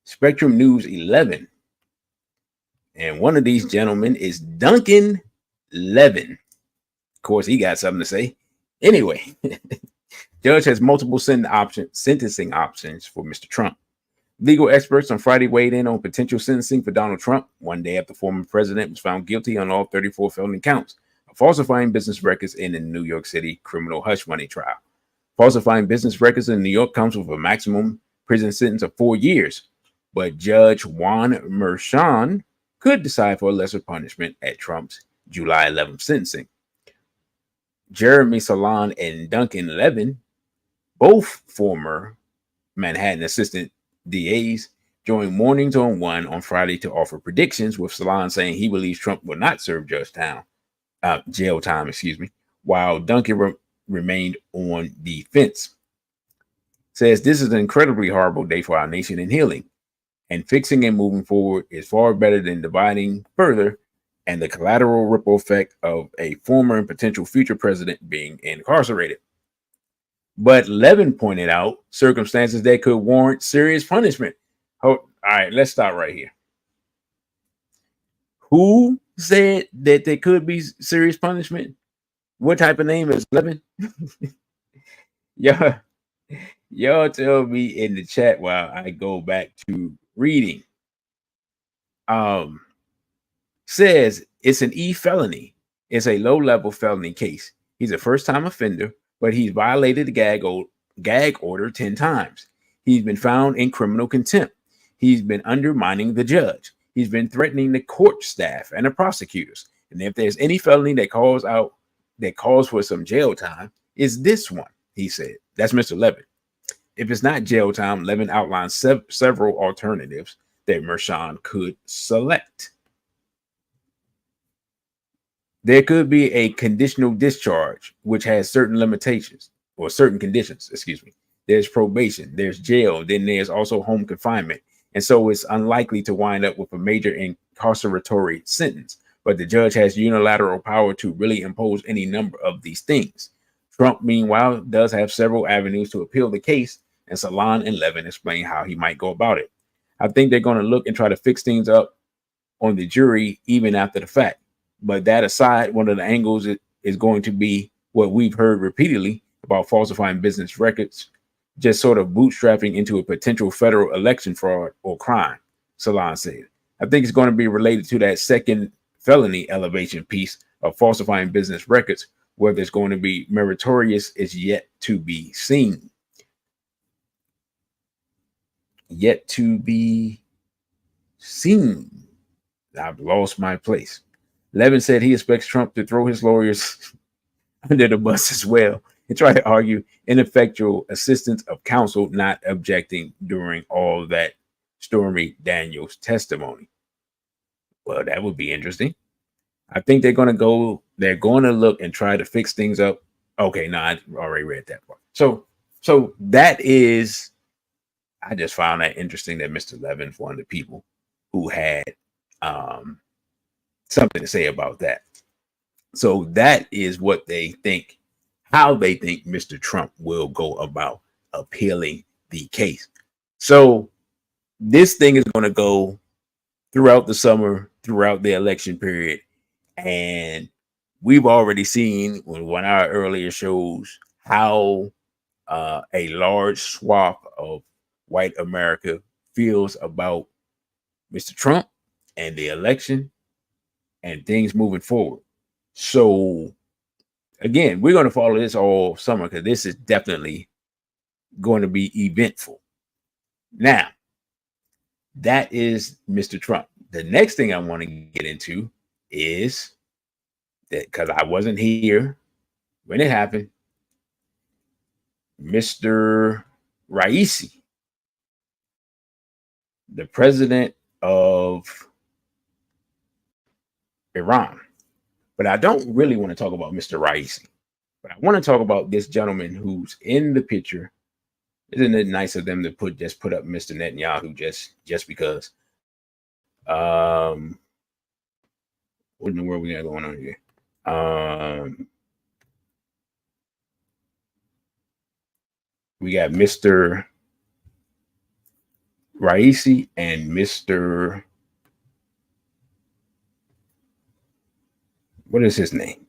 Spectrum News 11. And one of these gentlemen is Duncan Levin. Of course, he got something to say. Anyway, judge has multiple sentencing options for Mr. Trump. Legal experts on Friday weighed in on potential sentencing for Donald Trump, one day after former president was found guilty on all 34 felony counts of falsifying business records in the New York City criminal hush money trial. Falsifying business records in New York comes with a maximum prison sentence of 4 years, but Judge Juan Merchan could decide for a lesser punishment at Trump's July 11th sentencing. Jeremy Salon and Duncan Levin, both former Manhattan assistant DAs, joined Mornings on One on Friday to offer predictions, with Salon saying he believes Trump will not serve jail time, while Duncan remained on the fence. Says this is an incredibly horrible day for our nation in healing, and fixing and moving forward is far better than dividing further and the collateral ripple effect of a former and potential future president being incarcerated. But Levin pointed out circumstances that could warrant serious punishment. All right, let's stop right here. Who said that there could be serious punishment? What type of name is 11? y'all, y'all tell me in the chat while I go back to reading. Says it's an E felony. It's a low-level felony case. He's a first-time offender, but he's violated the gag order 10 times. He's been found in criminal contempt. He's been undermining the judge. He's been threatening the court staff and the prosecutors. And if there's any felony that calls for some jail time, is this one, he said. That's Mr. Levin. If it's not jail time, Levin outlines several alternatives that Mershon could select. There could be a conditional discharge, which has certain limitations or certain conditions, excuse me. There's probation, there's jail, then there's also home confinement. And so it's unlikely to wind up with a major incarceratory sentence. But the judge has unilateral power to really impose any number of these things. Trump, meanwhile, does have several avenues to appeal the case, and Salon and Levin explain how he might go about it. I think they're going to look and try to fix things up on the jury even after the fact. But that aside, one of the angles is going to be what we've heard repeatedly about falsifying business records, just sort of bootstrapping into a potential federal election fraud or crime, Salon said. I think it's going to be related to that second felony elevation piece of falsifying business records. Whether it's going to be meritorious is yet to be seen. Yet to be seen. I've lost my place. Levin said he expects Trump to throw his lawyers under the bus as well and try to argue ineffectual assistance of counsel not objecting during all that Stormy Daniels testimony. Well, that would be interesting. I think they're going to look and try to fix things up. Okay, no, I already read that part. So that is, I just found that interesting that Mr. Levin's one of the people who had something to say about that. So that is what they think, how they think Mr. Trump will go about appealing the case. So this thing is going to go throughout the summer, throughout the election period. And we've already seen in one of our earlier shows how a large swath of white America feels about Mr. Trump and the election and things moving forward. So again, we're going to follow this all summer because this is definitely going to be eventful. Now, that is Mr. Trump. The next thing I want to get into is that, because I wasn't here when it happened, Mr. Raisi, the president of Iran. But I don't really want to talk about Mr. Raisi. But I want to talk about this gentleman who's in the picture. Isn't it nice of them to put up Mr. Netanyahu just because? What in the world we got going on here? We got Mr. Raisi and Mr. What is his name?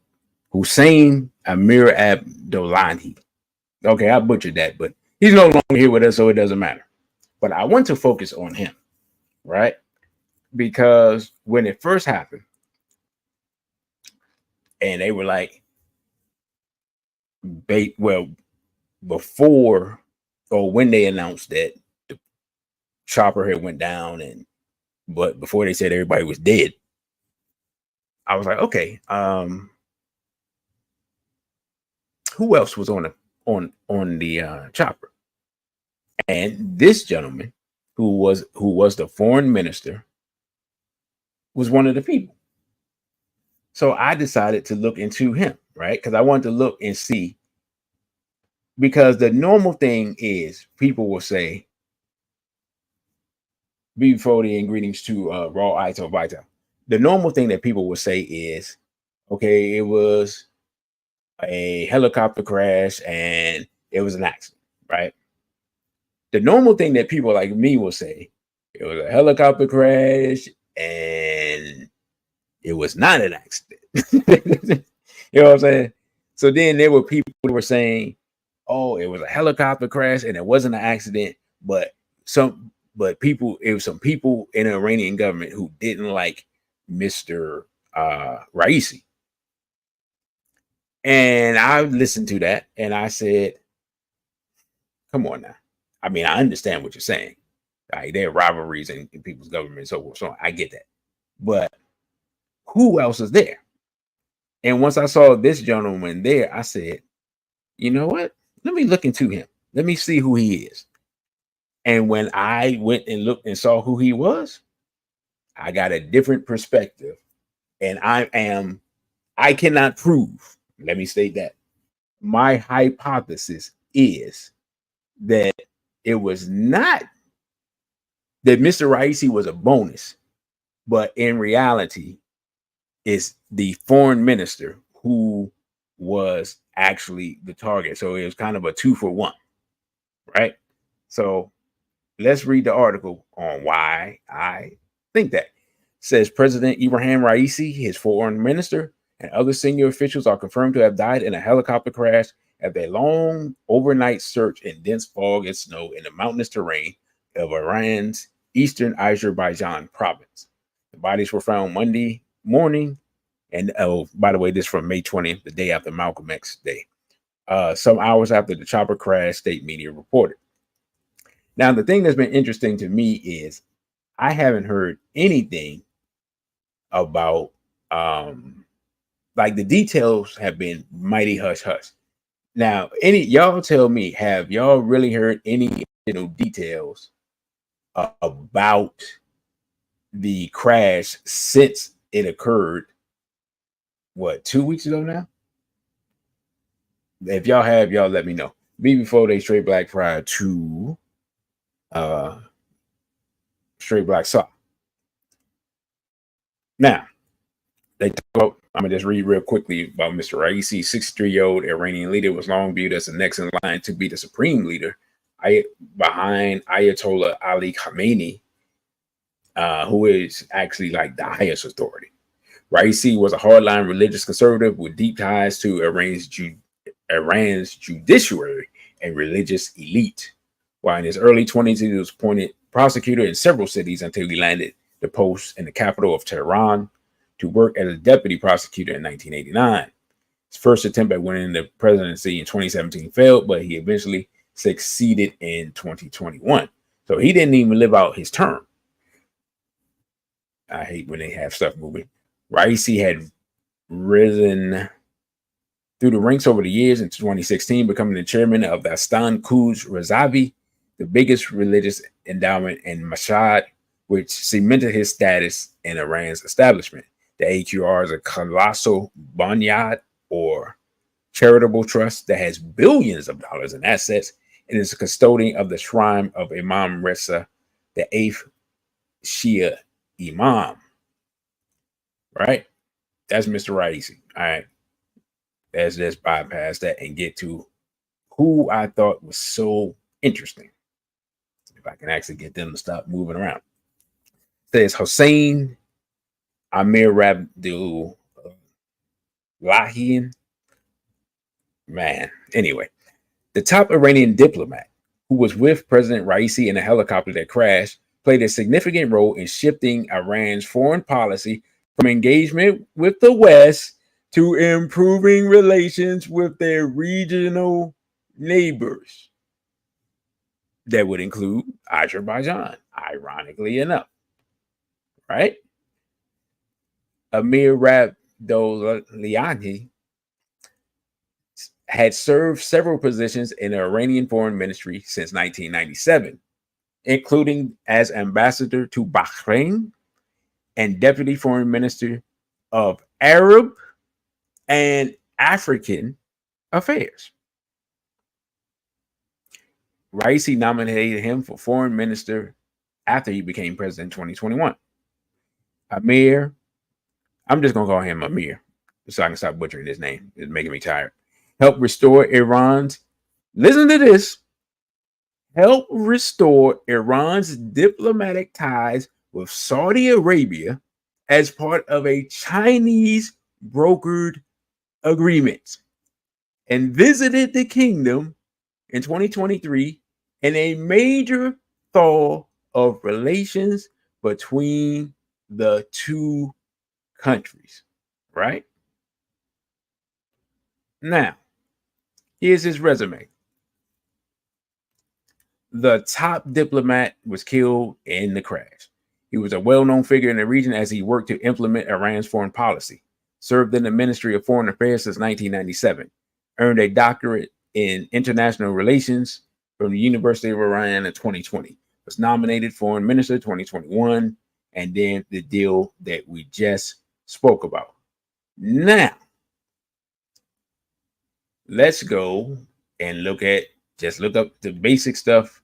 Hussein Amir Abdullahi. Okay, I butchered that, but he's no longer here with us, so it doesn't matter. But I want to focus on him, right? Because when it first happened, and they were like, before or when they announced that the chopper had went down, but before they said everybody was dead, I was like, okay, who else was on the chopper? And this gentleman, who was the foreign minister, was one of the people. So I decided to look into him, right? Because I wanted to look and see. Because the normal thing is, people will say, before the greetings to Raw Ito Vita, the normal thing that people will say is, okay, it was a helicopter crash and it was an accident, right? The normal thing that people like me will say, it was a helicopter crash and it was not an accident. You know what I'm saying? So then there were people who were saying, oh, it was a helicopter crash and it wasn't an accident, but it was some people in the Iranian government who didn't like Mr. Raisi. And I listened to that and I said, come on now. I mean, I understand what you're saying. Right? There are rivalries in people's government, so forth. So I get that. But who else is there? And once I saw this gentleman there, I said, you know what? Let me look into him. Let me see who he is. And when I went and looked and saw who he was, I got a different perspective. And I cannot prove, let me state that. My hypothesis is that it was not that Mr. Raisi was a bonus, but in reality, it's the foreign minister who was actually the target. So it was kind of a 2-for-1, right? So let's read the article on why I think that. It says President Ibrahim Raisi, his foreign minister, and other senior officials are confirmed to have died in a helicopter crash after a long overnight search in dense fog and snow in the mountainous terrain of Iran's eastern Azerbaijan province. The bodies were found Monday morning. And by the way, this is from May 20th, the day after Malcolm X Day. Some hours after the chopper crash, state media reported. Now, the thing that's been interesting to me is I haven't heard anything about like the details have been mighty hush hush. Now, y'all tell me, have y'all really heard any details about the crash since it occurred? What, 2 weeks ago now? If y'all have, y'all let me know. Before they straight black prior to straight black sock. Now, they talk about, I'm gonna just read real quickly about Mr. Raisi. 63-year-old Iranian leader was long viewed as the next in line to be the supreme leader behind Ayatollah Ali Khamenei, who is actually like the highest authority. Raisi was a hardline religious conservative with deep ties to Iran's judiciary and religious elite. While in his early 20s, he was appointed prosecutor in several cities until he landed the post in the capital of Tehran to work as a deputy prosecutor in 1989. His first attempt at winning the presidency in 2017 failed, but he eventually succeeded in 2021. So he didn't even live out his term. I hate when they have stuff moving. Raisi had risen through the ranks over the years in 2016, becoming the chairman of the Astan Quds Rezavi, the biggest religious endowment in Mashhad, which cemented his status in Iran's establishment. The AQR is a colossal bunyad or charitable trust that has billions of dollars in assets and is a custodian of the shrine of Imam Reza, the 8th Shia Imam. Right? That's Mr. Raisi. All right. Let's just bypass that and get to who I thought was so interesting. If I can actually get them to stop moving around. It says Hossein Amir Abdul Lahian. Man, anyway, the top Iranian diplomat who was with President Raisi in a helicopter that crashed played a significant role in shifting Iran's foreign policy from engagement with the West to improving relations with their regional neighbors. That would include Azerbaijan, ironically enough. Right? Amir Abdollahian had served several positions in the Iranian foreign ministry since 1997, including as ambassador to Bahrain and deputy foreign minister of Arab and African affairs. Raisi nominated him for foreign minister after he became president in 2021. Amir, I'm just going to call him Amir so I can stop butchering his name. It's making me tired. Help restore Iran's, listen to this, help restore Iran's diplomatic ties with Saudi Arabia as part of a Chinese brokered agreement and visited the kingdom in 2023 in a major thaw of relations between the two countries, right? Now, here's his resume. The top diplomat was killed in the crash. He was a well-known figure in the region as he worked to implement Iran's foreign policy, served in the Ministry of Foreign Affairs since 1997, earned a doctorate in international relations from the University of Iran in 2020, was nominated foreign minister 2021, and then the deal that we just spoke about. Now, let's go and look up the basic stuff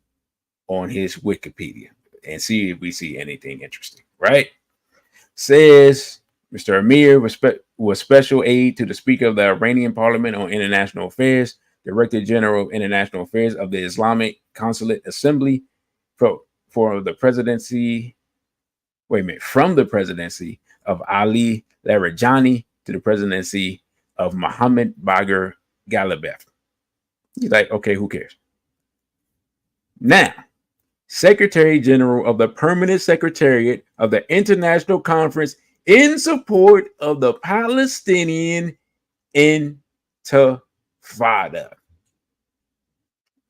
on his Wikipedia and see if we see anything interesting, right? Says Mr. Amir was special aide to the Speaker of the Iranian Parliament on International Affairs, Director General of International Affairs of the Islamic Consulate Assembly for the presidency. From the presidency of Ali Larijani to the presidency of Mohammed Bagher Ghalibaf. He's like, okay, who cares? Now, Secretary General of the Permanent Secretariat of the International Conference in support of the Palestinian Intifada.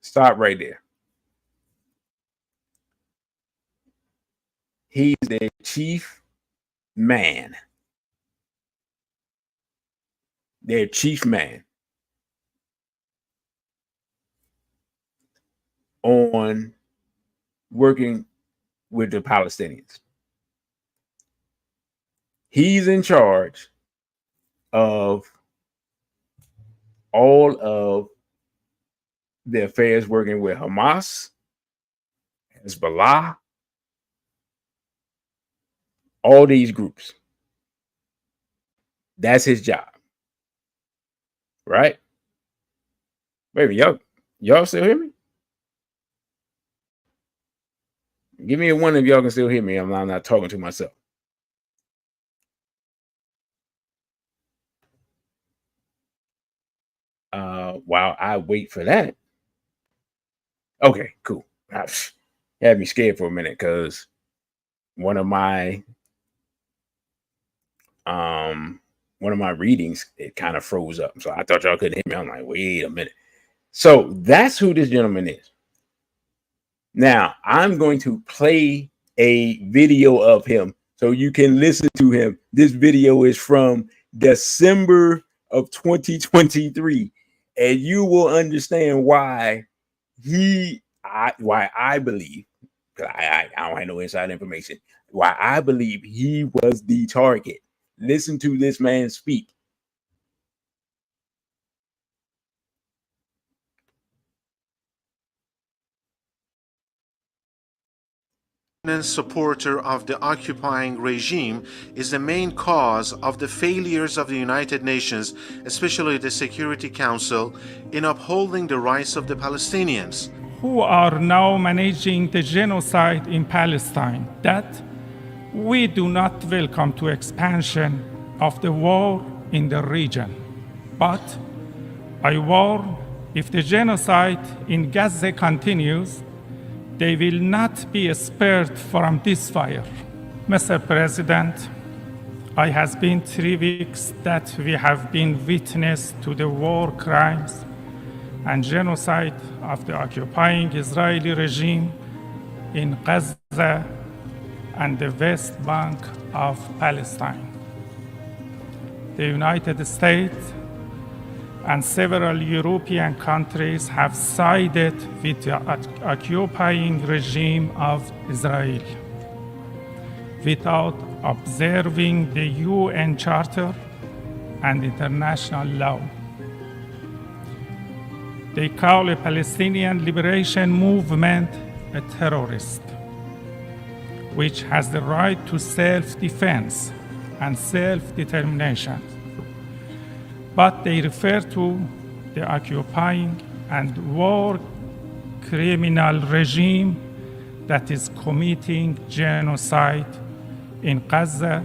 Stop right there. He's their chief man. Their chief man on working with the Palestinians. He's in charge of all of the affairs working with Hamas, Hezbollah, all these groups. That's his job. Right? Wait a minute, y'all still hear me? Give me a one if y'all can still hear me. I'm not talking to myself. While I wait for that. Okay, cool. Had me scared for a minute because one of my readings, it kind of froze up. So I thought y'all couldn't hear me. I'm like, wait a minute. So that's who this gentleman is. Now, I'm going to play a video of him so you can listen to him. This video is from December of 2023, and you will understand why I believe, because I don't have no inside information, why I believe he was the target. Listen to this man speak. Supporter of the occupying regime is the main cause of the failures of the United Nations, especially the Security Council, in upholding the rights of the Palestinians, who are now managing the genocide in Palestine, that we do not welcome to expansion of the war in the region. But I warn, if the genocide in Gaza continues, they will not be spared from this fire. Mr. President, it has been 3 weeks that we have been witness to the war crimes and genocide of the occupying Israeli regime in Gaza and the West Bank of Palestine. The United States and several European countries have sided with the occupying regime of Israel without observing the UN Charter and international law. They call a Palestinian Liberation Movement a terrorist, which has the right to self-defense and self-determination. But they refer to the occupying and war criminal regime that is committing genocide in Gaza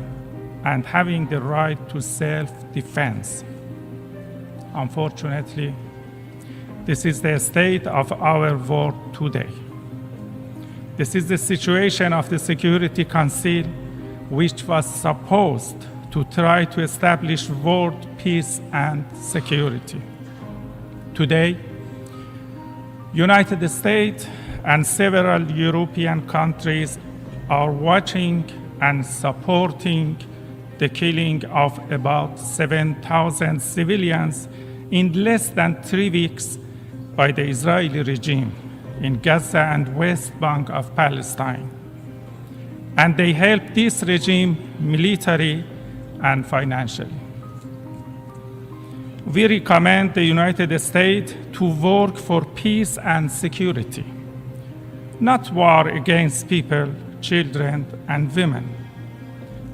and having the right to self-defense. Unfortunately, this is the state of our world today. This is the situation of the Security Council, which was supposed to try to establish world peace and security. Today, United States and several European countries are watching and supporting the killing of about 7,000 civilians in less than 3 weeks by the Israeli regime in Gaza and West Bank of Palestine. And they help this regime militarily and financially. We recommend the United States to work for peace and security, not war against people, children, and women.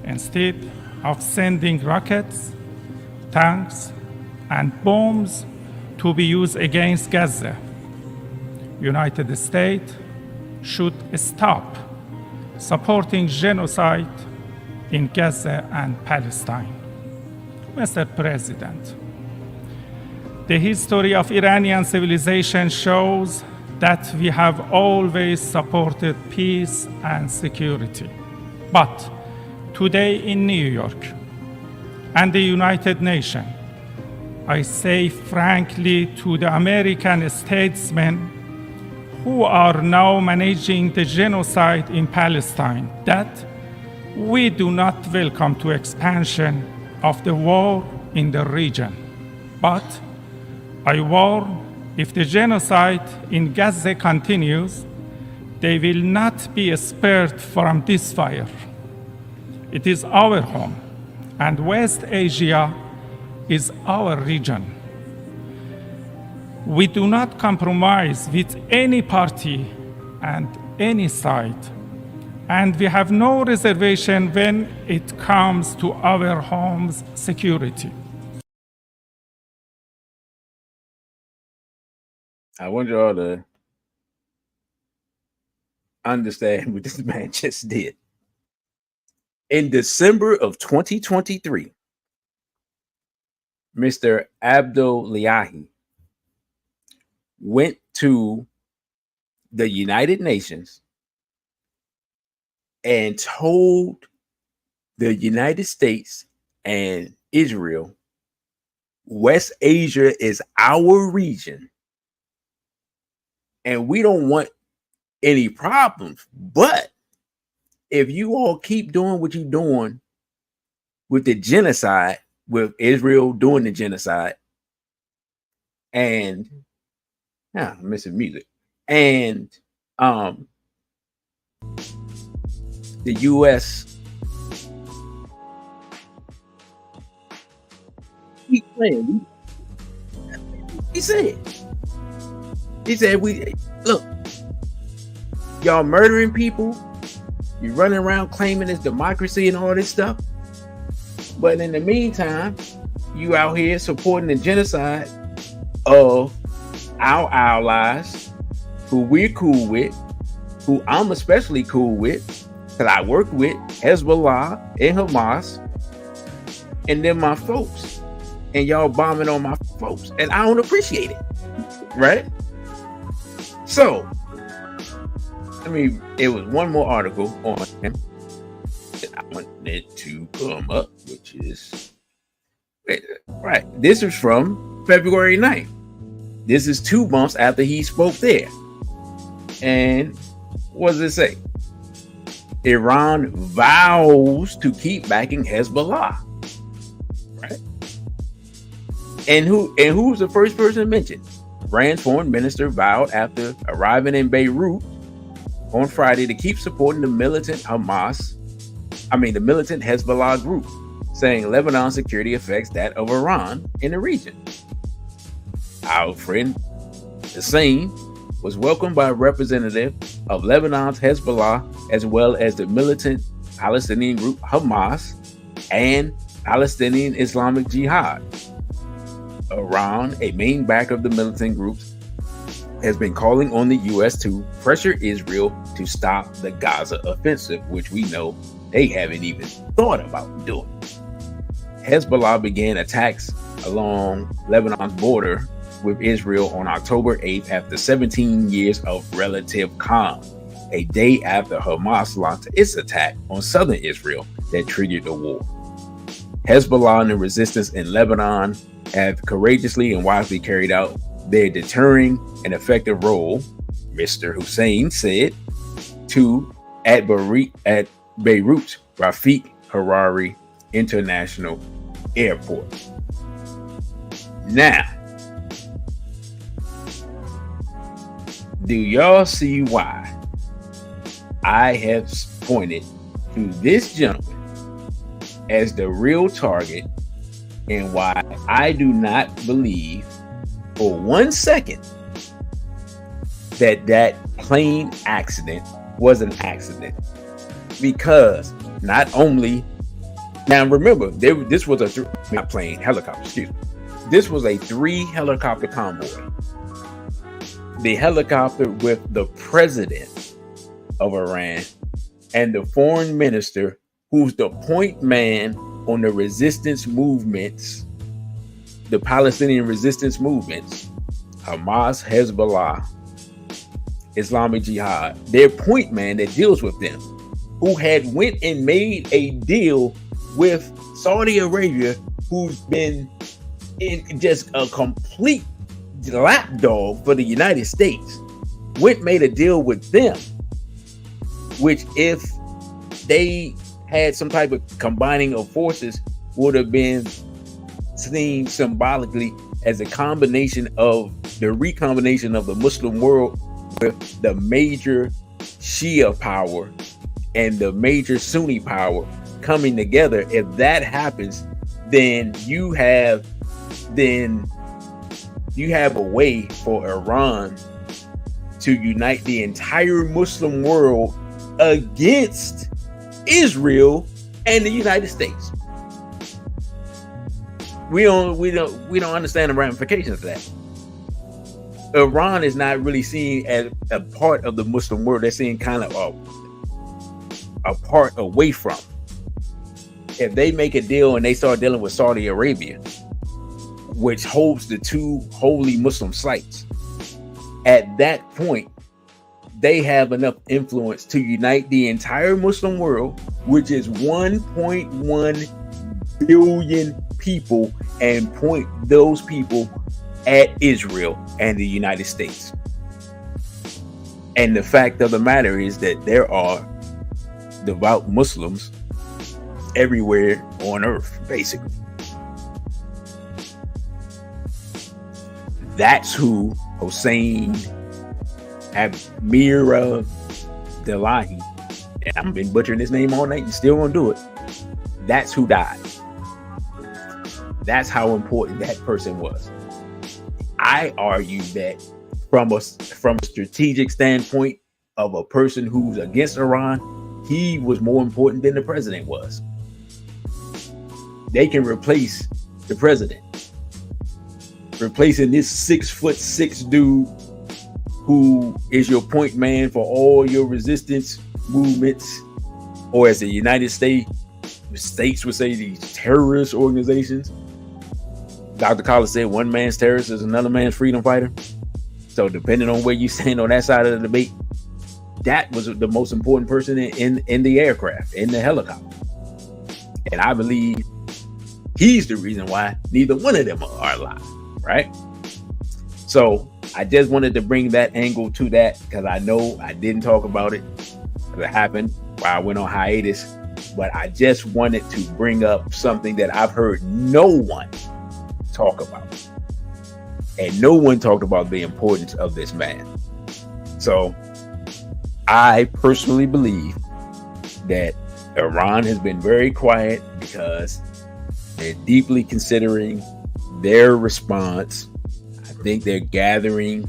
Instead of sending rockets, tanks, and bombs to be used against Gaza, United States should stop supporting genocide in Gaza and Palestine. Mr. President, the history of Iranian civilization shows that we have always supported peace and security. But today in New York and the United Nations, I say frankly to the American statesmen who are now managing the genocide in Palestine that we do not welcome to expansion of the war in the region. But I warn, if the genocide in Gaza continues, they will not be spared from this fire. It is our home, and West Asia is our region. We do not compromise with any party and any side, and we have no reservation when it comes to our home's security. I want you all to understand what this man just did. In December of 2023, Mr. Abdullahi went to the United Nations and told the United States and Israel, West Asia is our region, and we don't want any problems. But if you all keep doing what you're doing with the genocide, with Israel doing the genocide, and I'm missing music, and the U.S. keep playing. He said, we look, y'all murdering people, you running around claiming it's democracy and all this stuff, but in the meantime, you out here supporting the genocide of our allies, who we're cool with, who I'm especially cool with, because I work with Hezbollah and Hamas, and then my folks, and y'all bombing on my folks, and I don't appreciate it, right? So, it was one more article on him that I wanted to come up, which is, right, this is from February 9th. This is 2 months after he spoke there. And what does it say? Iran vows to keep backing Hezbollah. Right? And who's the first person mentioned? Iran's foreign minister vowed after arriving in Beirut on Friday to keep supporting the militant Hezbollah group, saying Lebanon's security affects that of Iran in the region. Our friend Hussein was welcomed by a representative of Lebanon's Hezbollah, as well as the militant Palestinian group Hamas and Palestinian Islamic Jihad. Iran, a main backer of the militant groups, has been calling on the U.S. to pressure Israel to stop the Gaza offensive, which we know they haven't even thought about doing. Hezbollah began attacks along Lebanon's border with Israel on October 8th after 17 years of relative calm, a day after Hamas launched its attack on southern Israel that triggered the war. Hezbollah and the resistance in Lebanon have courageously and wisely carried out their deterring and effective role, Mr. Hussein said, at Beirut's Rafah Hariri International Airport. Now, do y'all see why I have pointed to this gentleman as the real target, and why I do not believe for 1 second that plane accident was an accident? Because not only, now remember, this was helicopter, excuse me. This was a 3 helicopter convoy. The helicopter with the president of Iran and the foreign minister, who's the point man on the resistance movements, the Palestinian resistance movements, Hamas, Hezbollah, Islamic Jihad, their point man that deals with them, who had went and made a deal with Saudi Arabia, who's been in just a complete lapdog for the United States, made a deal with them, which if they had some type of combining of forces would have been seen symbolically as a combination of the recombination of the Muslim world with the major Shia power and the major Sunni power coming together. If that happens, then you have a way for Iran to unite the entire Muslim world against Israel and the United States. We don't understand the ramifications of that. Iran is not really seen as a part of the Muslim world. They're seen kind of a part away from. If they make a deal and they start dealing with Saudi Arabia, which holds the 2 holy Muslim sites, at that point, they have enough influence to unite the entire Muslim world, which is 1.1 billion people, and point those people at Israel and the United States. And the fact of the matter is that there are devout Muslims everywhere on earth, basically. That's who Hossein Amir Delahi, and I've been butchering his name all night and still gonna do it. That's who died. That's how important that person was. I argue that from a strategic standpoint of a person who's against Iran, he was more important than the president was. They can replace the president. Replacing this 6'6" dude who is your point man for all your resistance movements, or as the United States would say, these terrorist organizations. Dr. Collins said one man's terrorist is another man's freedom fighter. So depending on where you stand on that side of the debate, that was the most important person in the aircraft, in the helicopter. And I believe he's the reason why neither one of them are alive, right? So I just wanted to bring that angle to that, because I know I didn't talk about it. It happened while I went on hiatus, but I just wanted to bring up something that I've heard no one talk about. And no one talked about the importance of this man. So I personally believe that Iran has been very quiet because they're deeply considering their response. I think they're gathering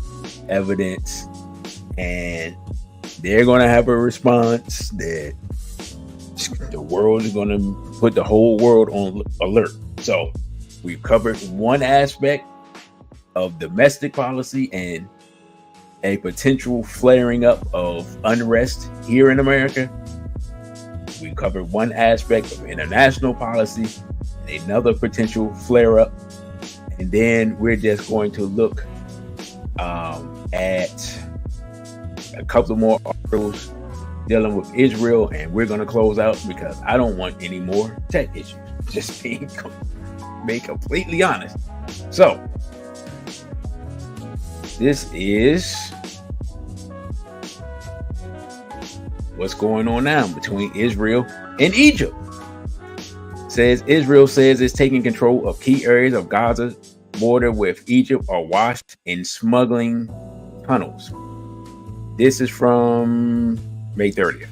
evidence, and they're going to have a response that the world is going to put the whole world on alert. So we've covered one aspect of domestic policy and a potential flaring up of unrest here in America. We've covered one aspect of international policy, and another potential flare-up, and then we're just going to look at a couple more articles dealing with Israel, and we're going to close out because I don't want any more tech issues. Just being completely honest. So this is what's going on now between Israel and Egypt. Israel says it's taking control of key areas of Gaza's border with Egypt are washed in smuggling tunnels. This is from May 30th.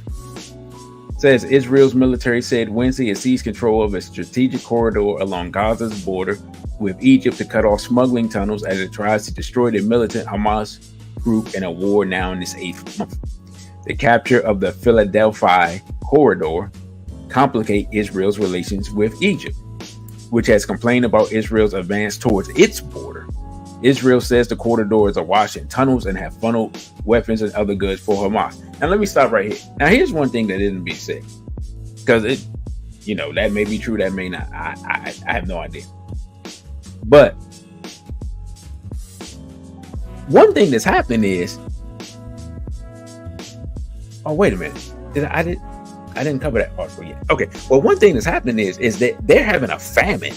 Says Israel's military said Wednesday it seized control of a strategic corridor along Gaza's border with Egypt to cut off smuggling tunnels as it tries to destroy the militant Hamas group in a war now in its 8th month. The capture of the Philadelphia corridor complicate Israel's relations with Egypt, which has complained about Israel's advance towards its border. Israel says the corridors are washed in tunnels and have funneled weapons and other goods for Hamas. Now, let me stop right here. Now, here's one thing that didn't be said, because that may be true, that may not. I have no idea. But one thing that's happened is, oh, wait a minute. I didn't cover that article yet. Okay. Well, one thing that's happening is that they're having a famine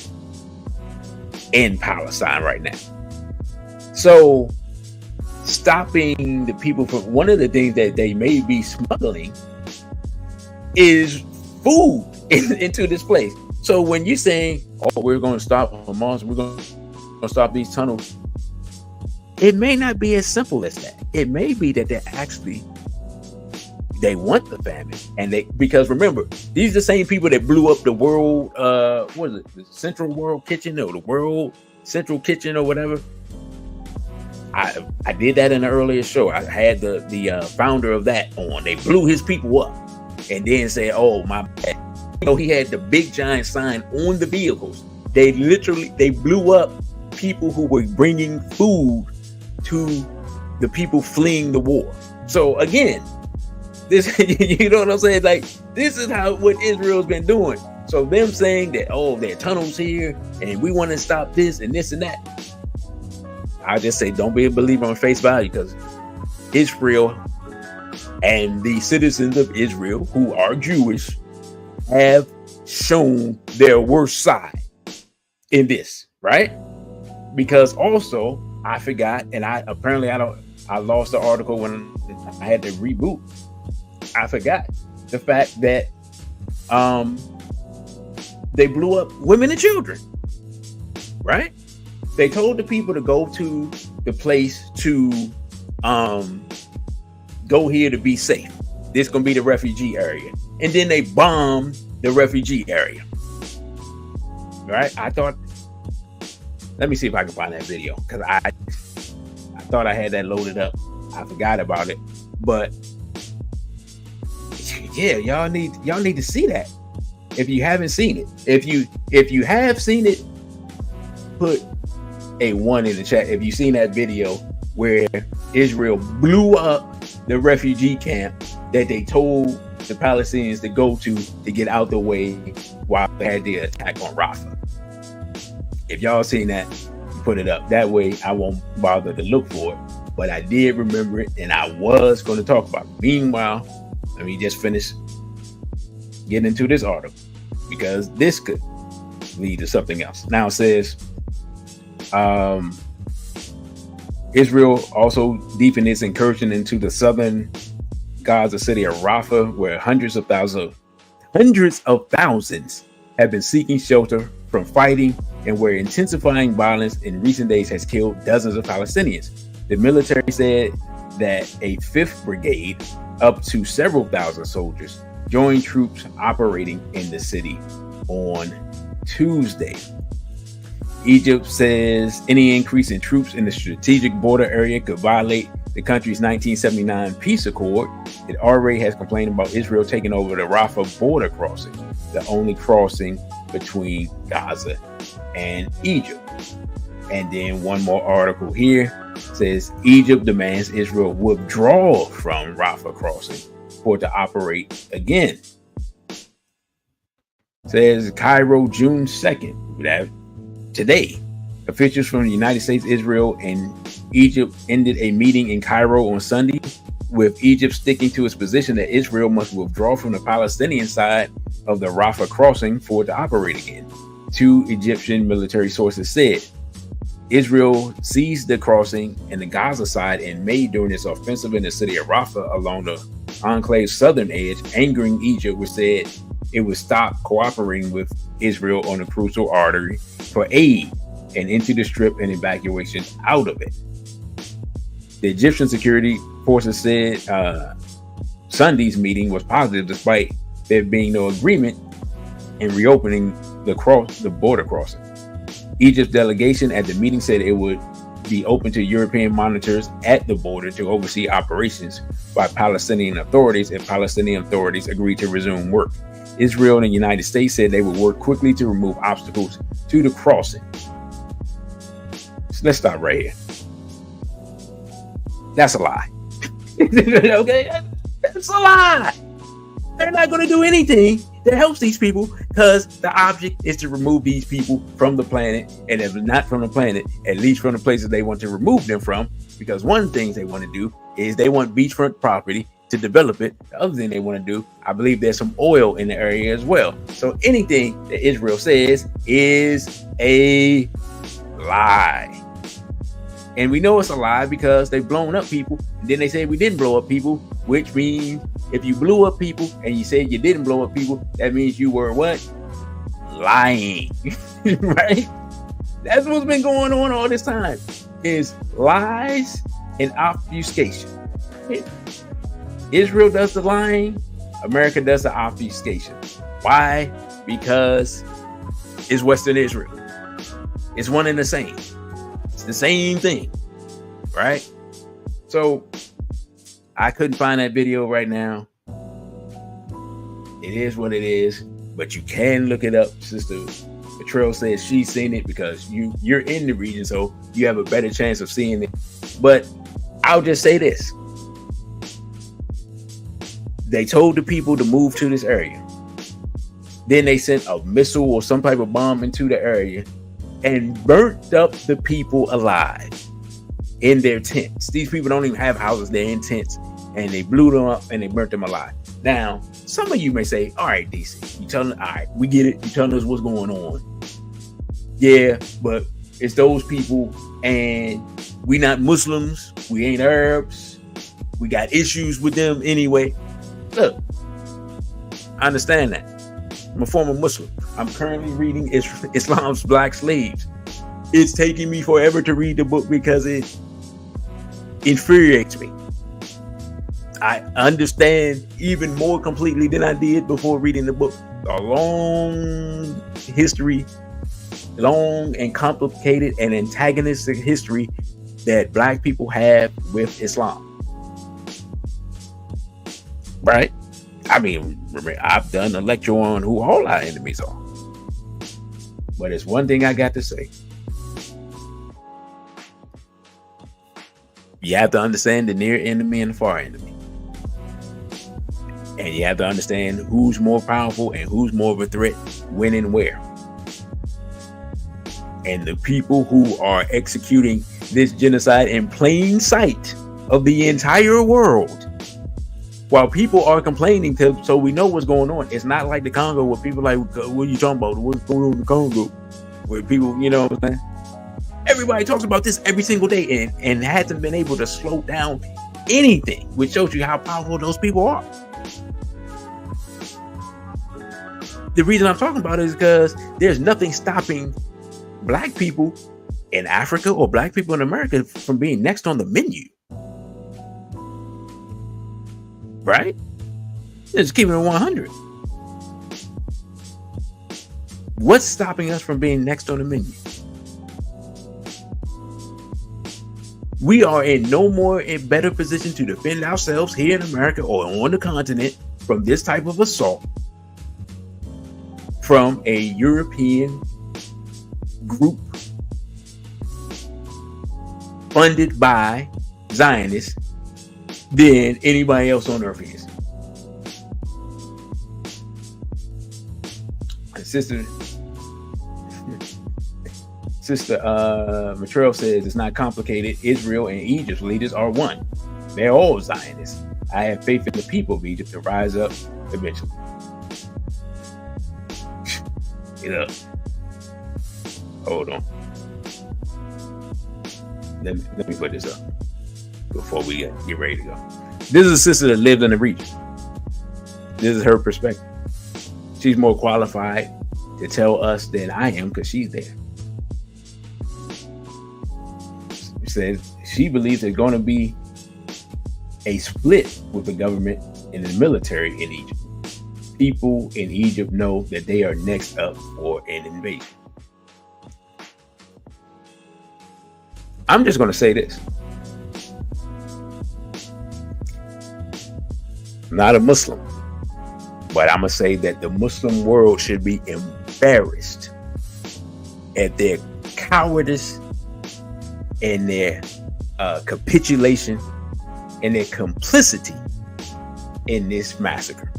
in Palestine right now. So stopping the people from, one of the things that they may be smuggling is food into this place. So when you're saying, oh, we're going to stop Hamas, we're going to stop these tunnels, it may not be as simple as that. It may be that they want the famine, and because remember, these are the same people that blew up the world, what is it, the Central World Kitchen or the World Central Kitchen or whatever. I did that in an earlier show. I had the founder of that on. They blew his people up and then said, oh, my bad. He had the big giant sign on the vehicles. They blew up people who were bringing food to the people fleeing the war. So again, this, you know what I'm saying? Like, this is what Israel's been doing. So them saying that, oh, there are tunnels here and we want to stop this and this and that. I just say, don't be a believer on face value, because Israel and the citizens of Israel who are Jewish have shown their worst side in this, right? Because also, I forgot, and I lost the article when I had to reboot. I forgot the fact that they blew up women and children, right? They told the people to go to the place to go here to be safe. This is going to be the refugee area. And then they bombed the refugee area. Right? I thought, let me see if I can find that video, because I thought I had that loaded up. I forgot about it. But yeah, y'all need to see that. If you haven't seen it. If you have seen it, put a 1 in the chat if you've seen that video where Israel blew up the refugee camp that they told the Palestinians to go to get out the way while they had the attack on Rafah. If y'all seen that, put it up. That way I won't bother to look for it. But I did remember it, and I was going to talk about it. Meanwhile, let me just finish getting into this article, because this could lead to something else. Now it says, Israel also deepened its incursion into the southern Gaza city of Rafah, where hundreds of thousands have been seeking shelter from fighting, and where intensifying violence in recent days has killed dozens of Palestinians. The military said that a 5th brigade, up to several thousand soldiers, joined troops operating in the city on Tuesday. Egypt says any increase in troops in the strategic border area could violate the country's 1979 peace accord. It already has complained about Israel taking over the Rafah border crossing, the only crossing between Gaza and Egypt. And then one more article here says Egypt demands Israel withdraw from Rafah crossing for it to operate again. Says Cairo, June 2nd. That today, officials from the United States, Israel, and Egypt ended a meeting in Cairo on Sunday, with Egypt sticking to its position that Israel must withdraw from the Palestinian side of the Rafah crossing for it to operate again. Two Egyptian military sources said Israel seized the crossing in the Gaza side in May during its offensive in the city of Rafah along the enclave's southern edge, angering Egypt, which said it would stop cooperating with Israel on the crucial artery for aid and into the strip and evacuation out of it. The Egyptian security forces said Sunday's meeting was positive despite there being no agreement in reopening the border crossing. Egypt's delegation at the meeting said it would be open to European monitors at the border to oversee operations by Palestinian authorities if Palestinian authorities agreed to resume work. Israel and the United States said they would work quickly to remove obstacles to the crossing. So let's stop right here. That's a lie. Okay, that's a lie. They're not going to do anything that helps these people because the object is to remove these people from the planet, and if not from the planet, at least from the places they want to remove them from. Because one of the things they want to do is they want beachfront property to develop it. The other thing they want to do, I believe there's some oil in the area as well. So anything that Israel says is a lie. And we know it's a lie because they've blown up people. And then they say we didn't blow up people, which means if you blew up people and you said you didn't blow up people, that means you were what? Lying. Right? That's what's been going on all this time, is lies and obfuscation. Israel does the lying, America does the obfuscation. Why? Because it's Western Israel. It's one and the same. It's the same thing, right? So I couldn't find that video right now. It is what it is, but you can look it up. Sister Betrayal says she's seen it because you're in the region, so you have a better chance of seeing it. But I'll just say this. They told the people to move to this area. Then they sent a missile or some type of bomb into the area and burnt up the people alive in their tents. These people don't even have houses, they're in tents, and they blew them up and they burnt them alive. Now, some of you may say, all right, DC, you telling, all right, we get it, you telling us what's going on. Yeah, but it's those people, and we not Muslims, we ain't Arabs, we got issues with them anyway. Look, I understand that. I'm a former Muslim. I'm currently reading Islam's Black Slaves. It's taking me forever to read the book because it infuriates me. I understand even more completely than I did before reading the book. A long history, long and complicated and antagonistic history that Black people have with Islam. Right? I mean, I've done a lecture on who all our enemies are. But it's one thing I got to say. You have to understand the near enemy and the far enemy. And you have to understand who's more powerful and who's more of a threat, when and where. And the people who are executing this genocide in plain sight of the entire world, while people are complaining so we know what's going on. It's not like the Congo where people like, what are you talking about? What's going on in the Congo? Where people, you know what I'm saying? Everybody talks about this every single day and hasn't been able to slow down anything, which shows you how powerful those people are. The reason I'm talking about it is because there's nothing stopping Black people in Africa or Black people in America from being next on the menu. Right? Just keep it 100. What's stopping us from being next on the menu? We are in no more a better position to defend ourselves here in America or on the continent from this type of assault from a European group funded by Zionists than anybody else on earth is. Sister Matrell says it's not complicated. Israel and Egypt's leaders are one. They're all Zionists. I have faith in the people of Egypt to rise up eventually. Get up. Hold on. Let me put this up before we get ready to go. This is a sister that lived in the region. This is her perspective. She's more qualified to tell us than I am because she's there. She says she believes there's going to be a split with the government and the military in Egypt. People in Egypt know that they are next up for an invasion. I'm just going to say this. I'm not a Muslim, but I'm going to say that the Muslim world should be embarrassed at their cowardice and their capitulation and their complicity in this massacre.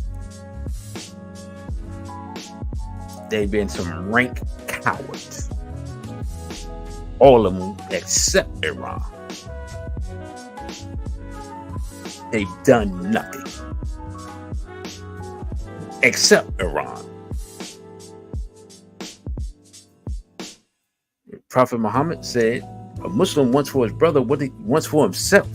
They've been some rank cowards. All of them except Iran. They've done nothing except Iran. Prophet Muhammad said, a Muslim wants for his brother what he wants for himself.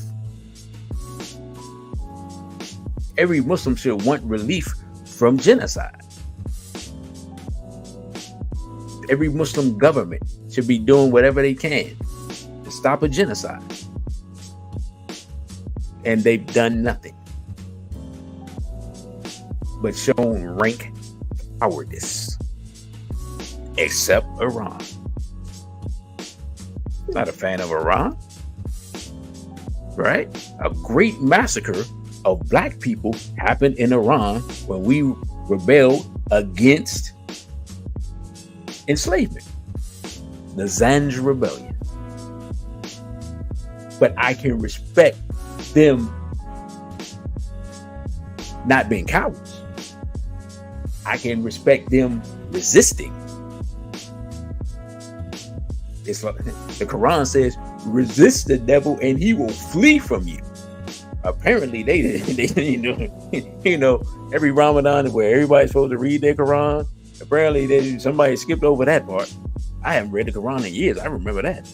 Every Muslim should want relief from genocide. Every Muslim government should be doing whatever they can to stop a genocide. And they've done nothing but shown rank cowardice, except Iran. I'm not a fan of Iran, right? A great massacre of black people happened in Iran when we rebelled against enslavement, the Zanj Rebellion. But I can respect them not being cowards. I can respect them resisting. It's like the Quran says, resist the devil and he will flee from you. Apparently they you know, every Ramadan where everybody's supposed to read their Quran, apparently somebody skipped over that part. I haven't read the Quran in years. I remember that.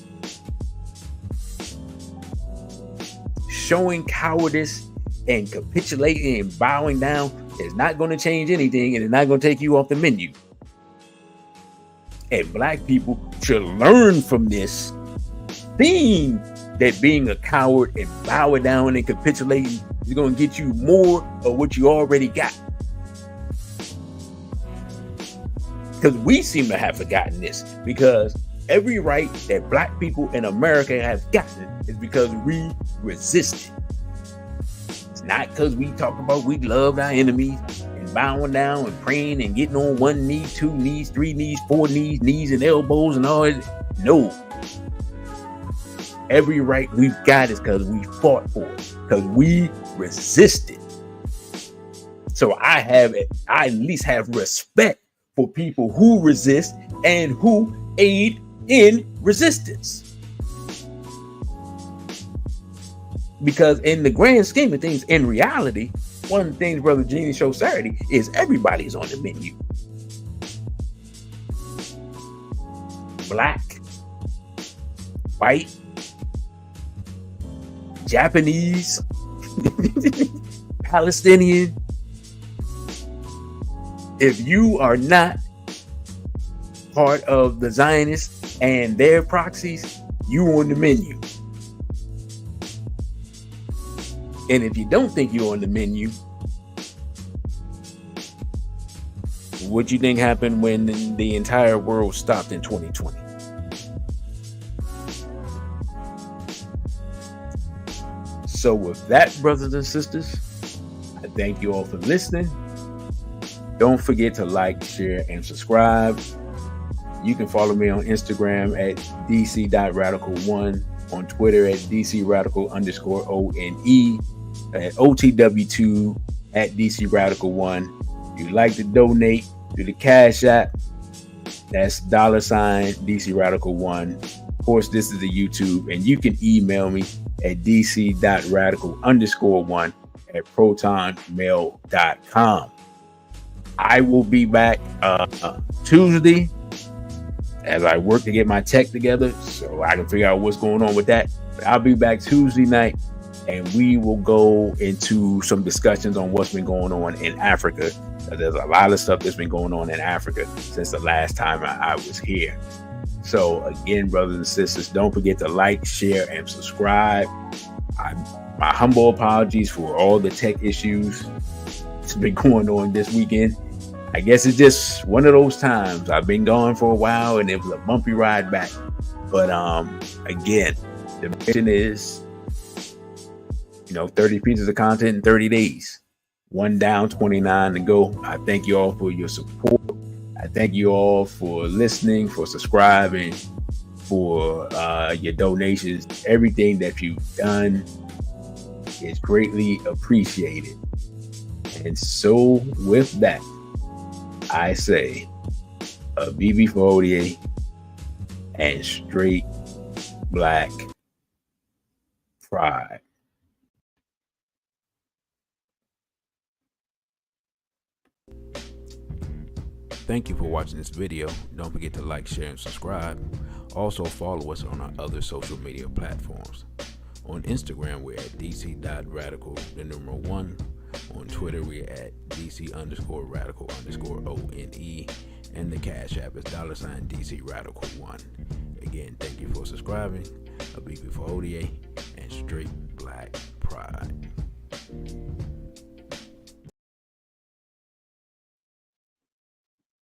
Showing cowardice and capitulating and bowing down is not going to change anything, and it's not going to take you off the menu. And black people should learn from this theme that being a coward and bowing down and capitulating is going to get you more of what you already got. Because we seem to have forgotten this, because every right that black people in America have gotten is because we resisted. It's not because we talk about we loved our enemies and bowing down and praying and getting on one knee, two knees, three knees, four knees, knees and elbows and all that. No. Every right we've got is because we fought for it, because we resisted. So I at least have respect for people who resist and who aid in resistance. Because in the grand scheme of things, in reality, one of the things Brother Genie showed Saturday is everybody's on the menu. Black, white, Japanese, Palestinian. If you are not part of the Zionists and their proxies, you on the menu. And if you don't think you're on the menu, what do you think happened when the entire world stopped in 2020? So with that, brothers and sisters, I thank you all for listening. Don't forget to like, share, and subscribe. You can follow me on Instagram at dc.radical1, on Twitter at dcradical_ONE, at OTW2 at dcradical1. If you'd like to donate, do the Cashapp, That's $ DC Radical 1. Of course, this is the YouTube, and you can email me at dc.radical_1 at protonmail.com. I will be back Tuesday as I work to get my tech together so I can figure out what's going on with that. But I'll be back Tuesday night, and we will go into some discussions on what's been going on in Africa. There's a lot of stuff that's been going on in Africa since the last time I was here. So again, brothers and sisters, don't forget to like, share, and subscribe. My humble apologies for all the tech issues that's been going on this weekend. I guess it's just one of those times. I've been gone for a while, and it was a bumpy ride back. But again, the mission is, 30 pieces of content in 30 days. 1 down, 29 to go. I thank you all for your support. I thank you all for listening, for subscribing, for your donations. Everything that you've done is greatly appreciated. And so with that, I say a BB for ODA and straight black pride. Thank you for watching this video. Don't forget to like, share, and subscribe. Also follow us on our other social media platforms. On Instagram, we're at dc.radical1. On Twitter, we're at dc_radical_ONE. And the Cashapp is $DC Radical 1. Again, thank you for subscribing. A BB for ODA and straight black pride.